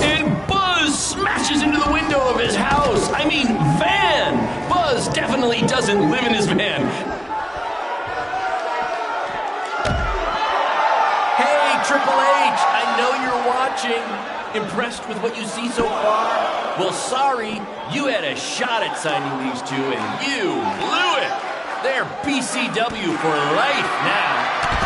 And Buzz smashes into the window of his house. I mean, van! Buzz definitely doesn't live in his van. Hey, Triple H, I know you're watching. Impressed with what you see so far? Well, sorry, you had a shot at signing these two, and you blew it. They're BCW for life now.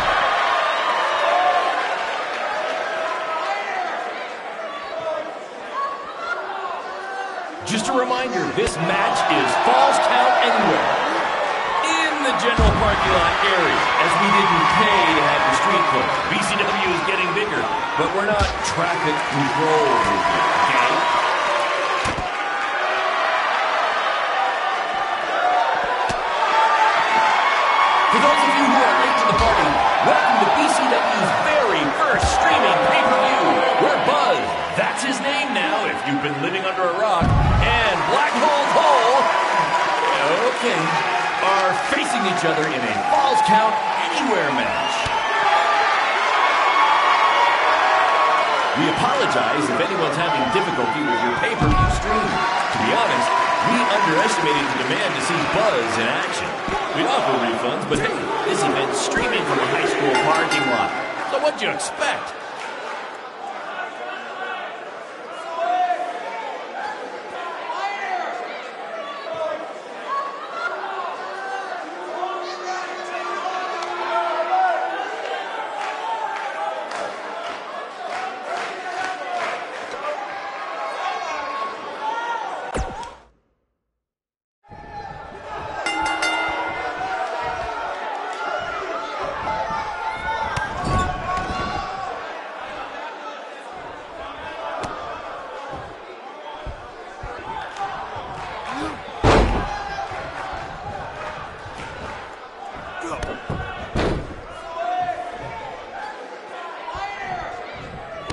Just a reminder, this match is Falls Count Anywhere in the general parking lot area, as we didn't pay to have the street closed. BCW is getting bigger, but we're not traffic control, okay? For those of you who are late to the party, welcome to BCW's very first streaming pay-per-view. We're Buzz, that's his name now if you've been living under a rock, and Black Hole Cole, okay, are facing each other in a Falls Count Anywhere match. We apologize if anyone's having difficulty with your pay-per-view stream. To be honest, we underestimated the demand to see Buzz in action. We'd offer refunds, but hey, this event's streaming from a high school parking lot. So what'd you expect?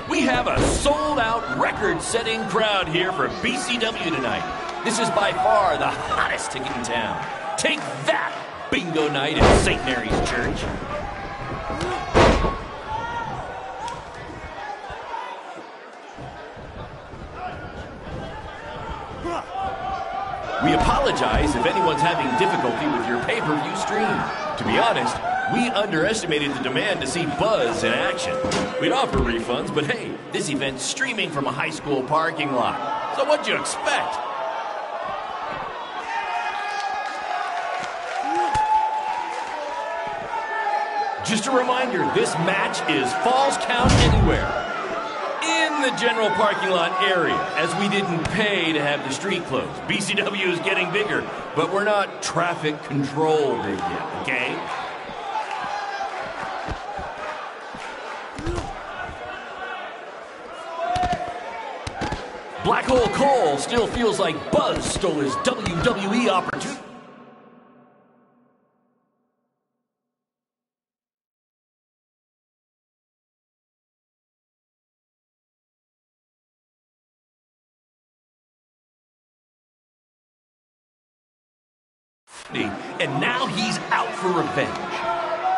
We have a sold-out, record-setting crowd here for BCW tonight. This is by far the hottest ticket in town. Take that, bingo night at St. Mary's Church. We apologize if anyone's having difficulty with your pay-per-view stream. To be honest, we underestimated the demand to see Buzz in action. We'd offer refunds, but hey, this event's streaming from a high school parking lot. So what'd you expect? Just a reminder, this match is Falls Count Anywhere in the general parking lot area, as we didn't pay to have the street closed. BCW is getting bigger, but we're not traffic control big yet, okay? Black Hole Cole still feels like Buzz stole his WWE opportunity. And now he's out for revenge.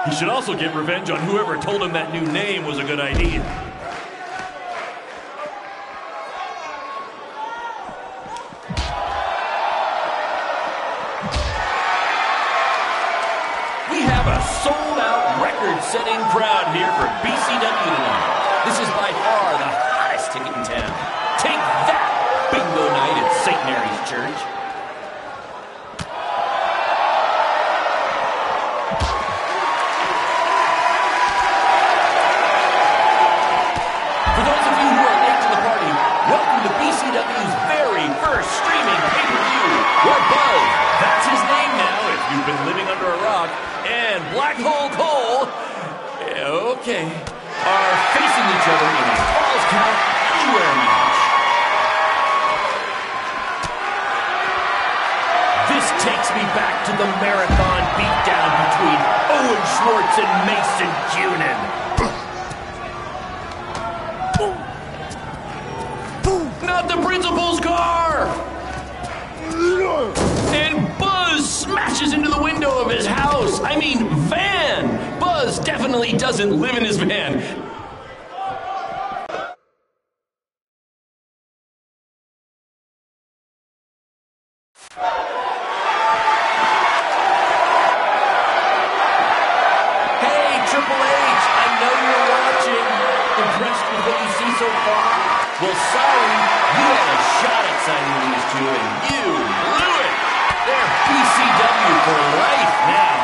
He should also get revenge on whoever told him that new name was a good idea. We have a sold-out, record-setting crowd here for BCW tonight. This is by far the hottest ticket in town. Take that, bingo night at St. Mary's Church. For those of you who are late to the party, welcome to BCW's very first streaming pay-per-view. We're Buzz, that's his name now if you've been living under a rock, and Black Hole Okay. Are facing each other in a Falls Count Anywhere match. This takes me back to the marathon beatdown between Owen Schwartz and Mason Cunin. Not the principal's car! And Buzz smashes into the window of his house. I mean, van. Buzz definitely doesn't live in his van. Hey, Triple H, I know you're watching. Impressed with what you see so far? Well, sorry, you had a shot at signing these two, and you blew it. They're BCW for life now.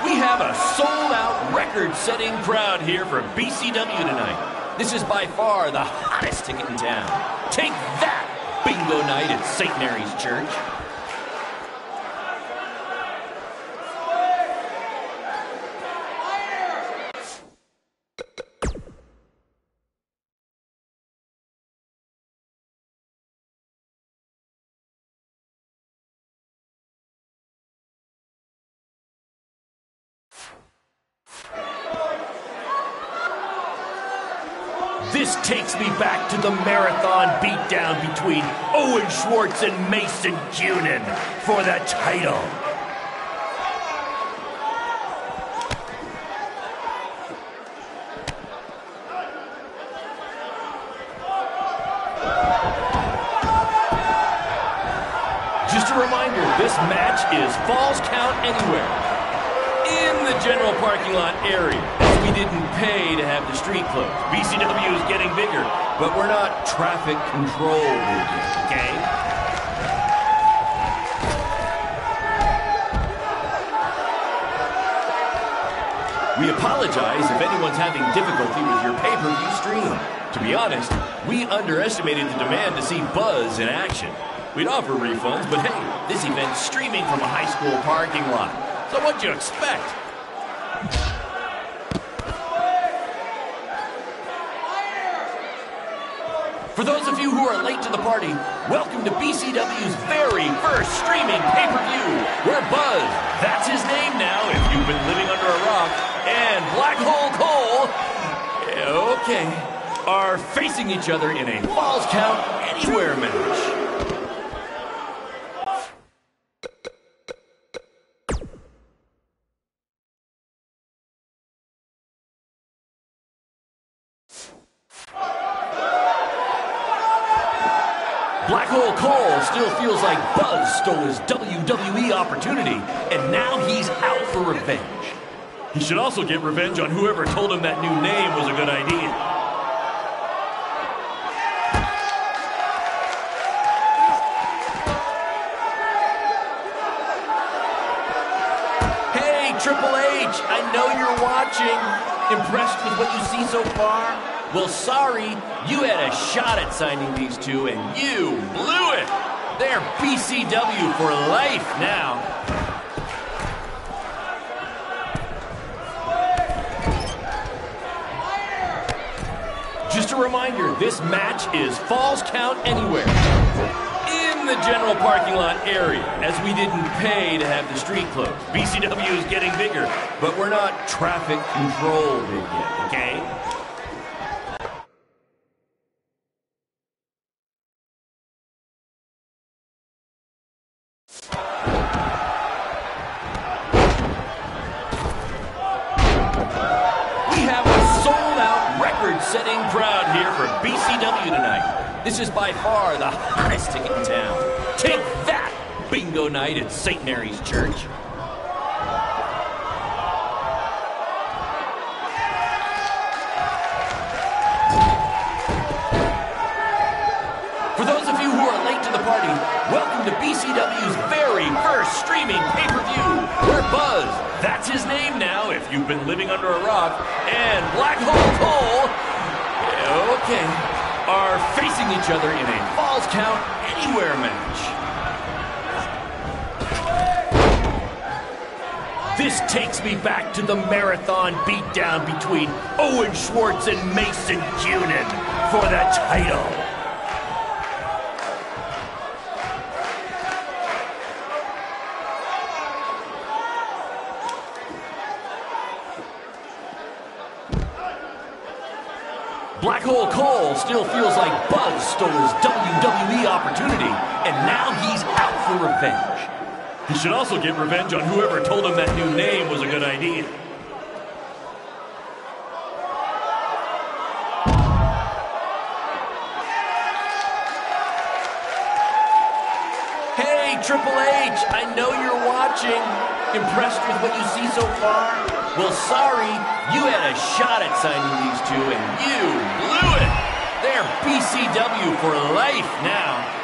We have a sold-out, record-setting crowd here for BCW tonight. This is by far the hottest ticket in town. Take that, bingo night at St. Mary's Church. This takes me back to the marathon beatdown between Owen Schwartz and Mason Cunin for the title. Just a reminder, this match is Falls Count Anywhere. In the general parking lot area, as we didn't pay to have the street closed. BCW is getting bigger, but we're not traffic controlled yet, okay? We apologize if anyone's having difficulty with your pay-per-view stream. To be honest, we underestimated the demand to see Buzz in action. We'd offer refunds, but hey, this event's streaming from a high school parking lot. So what'd you expect? For those of you who are late to the party, welcome to BCW's very first streaming pay-per-view, where Buzz, that's his name now if you've been living under a rock, and Black Hole Cole, okay, are facing each other in a Falls Count Anywhere match. Black Hole Cole still feels like Buzz stole his WWE opportunity, and now he's out for revenge. He should also get revenge on whoever told him that new name was a good idea. Hey, Triple H, I know you're watching. Impressed with what you see so far? Well, sorry, you had a shot at signing these two, and you blew it. They're BCW for life now. Just a reminder, this match is Falls Count Anywhere. In the general parking lot area, as we didn't pay to have the street closed. BCW is getting bigger, but we're not traffic controlled yet, okay? Setting crowd here for BCW tonight. This is by far the hottest ticket in town. Take that, bingo night at St. Mary's Church. For those of you who are late to the party, welcome to BCW's very first streaming pay-per-view, where Buzz, that's his name now if you've been living under a rock, and Black Hole Cole, okay, are facing each other in a Falls Count Anywhere match. This takes me back to the marathon beatdown between Owen Schwartz and Mason Cunin for the title. Black Hole Cole still feels like Buzz stole his WWE opportunity, and now he's out for revenge. He should also get revenge on whoever told him that new name was a good idea. Hey, Triple H, I know you're watching. Impressed with what you see so far? Well, sorry, you had a shot at signing these two, and you blew it. They're BCW for life now.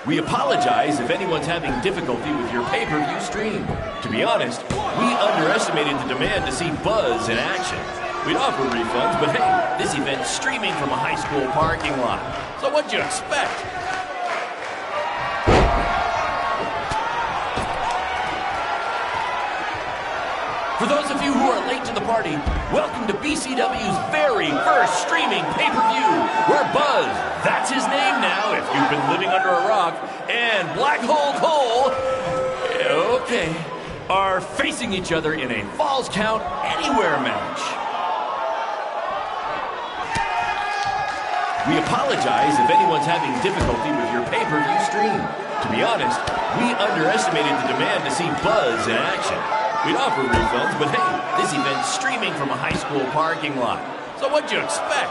We apologize if anyone's having difficulty with your pay-per-view stream. To be honest, we underestimated the demand to see Buzz in action. We'd offer refunds, but hey, this event's streaming from a high school parking lot. So what'd you expect? For those of you who are late to the party, welcome to BCW's very first streaming pay-per-view, where Buzz, that's his name now if you've been living under a rock, and Black Hole Cole, okay, are facing each other in a Falls Count Anywhere match. We apologize if anyone's having difficulty with your pay-per-view stream. To be honest, we underestimated the demand to see Buzz in action. We'd offer refunds, but hey, this event's streaming from a high school parking lot. So what'd you expect?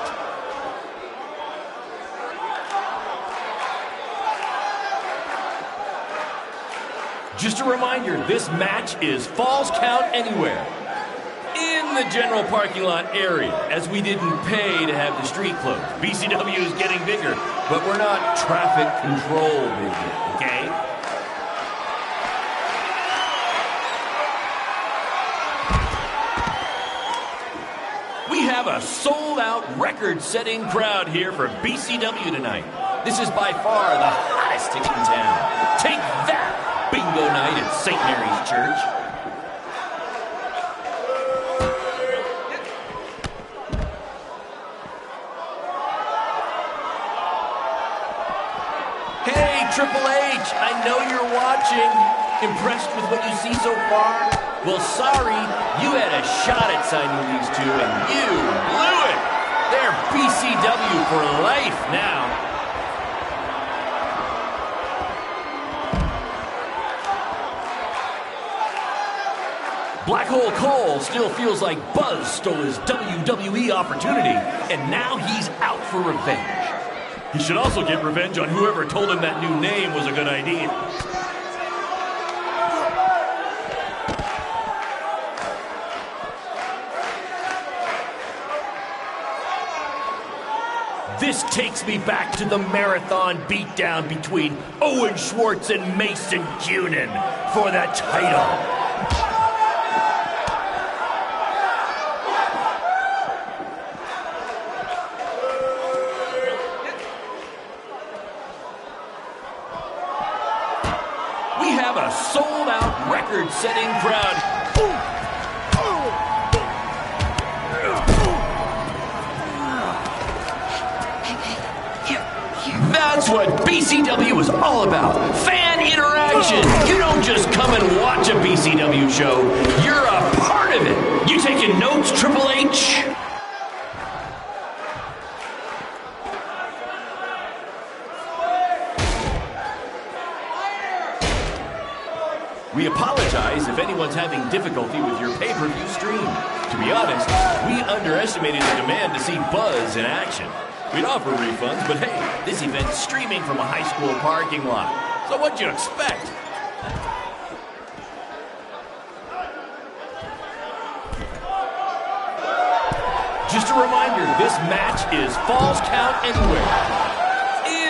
Just a reminder, this match is Falls Count Anywhere. In the general parking lot area, as we didn't pay to have the street closed. BCW is getting bigger, but we're not traffic control bigger, okay? We have a sold-out, record-setting crowd here for BCW tonight. This is by far the hottest ticket in town. Take that, bingo night at St. Mary's Church. Hey, Triple H, I know you're watching. Impressed with what you see so far? Well, sorry, you had a shot at signing these two, and you blew it. They're BCW for life now. Black Hole Cole still feels like Buzz stole his WWE opportunity, and now he's out for revenge. He should also get revenge on whoever told him that new name was a good idea. This takes me back to the marathon beatdown between Owen Schwartz and Mason Cunin for the title. We have a sold-out, record-setting crowd. That's what BCW is all about. Fan interaction. You don't just come and watch a BCW show. You're a part of it. You taking notes, Triple H? We apologize if anyone's having difficulty with your pay-per-view stream. To be honest, we underestimated the demand to see Buzz in action. We'd offer refunds, but hey, this event's streaming from a high school parking lot. So what'd you expect? Just a reminder, this match is Falls Count Anywhere.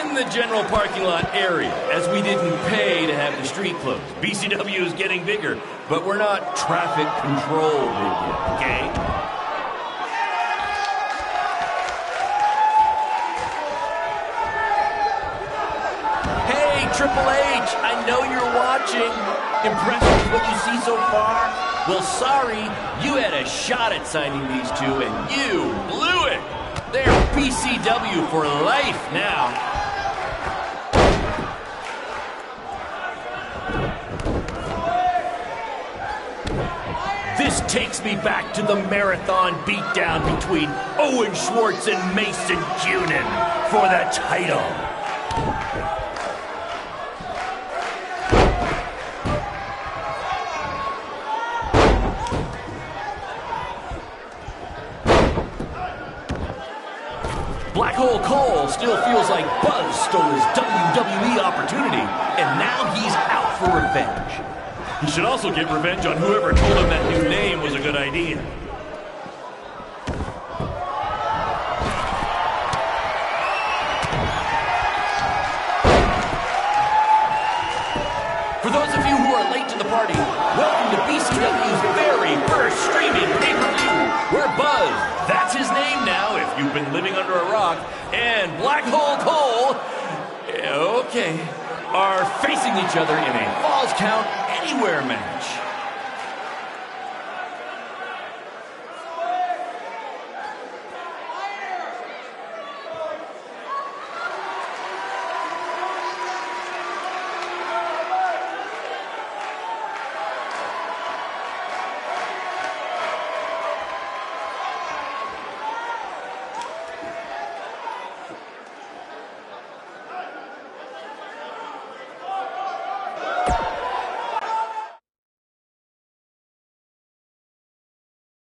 In the general parking lot area, as we didn't pay to have the street closed. BCW is getting bigger, but we're not traffic control big yet, okay? Triple H, I know you're watching. Impressed with what you see so far? Well, sorry, you had a shot at signing these two, and you blew it. They're BCW for life now. This takes me back to the marathon beatdown between Owen Schwartz and Mason Cunin for the title. Black Hole Cole still feels like Buzz stole his WWE opportunity, and now he's out for revenge. He should also get revenge on whoever told him that new name was a good idea. For those of you who are late to the party, welcome to BCW's very first streaming pay-per-view, where Buzz, that's his name now if you've been living under a rock, and Black Hole Cole, okay, are facing each other in a Falls Count Anywhere match.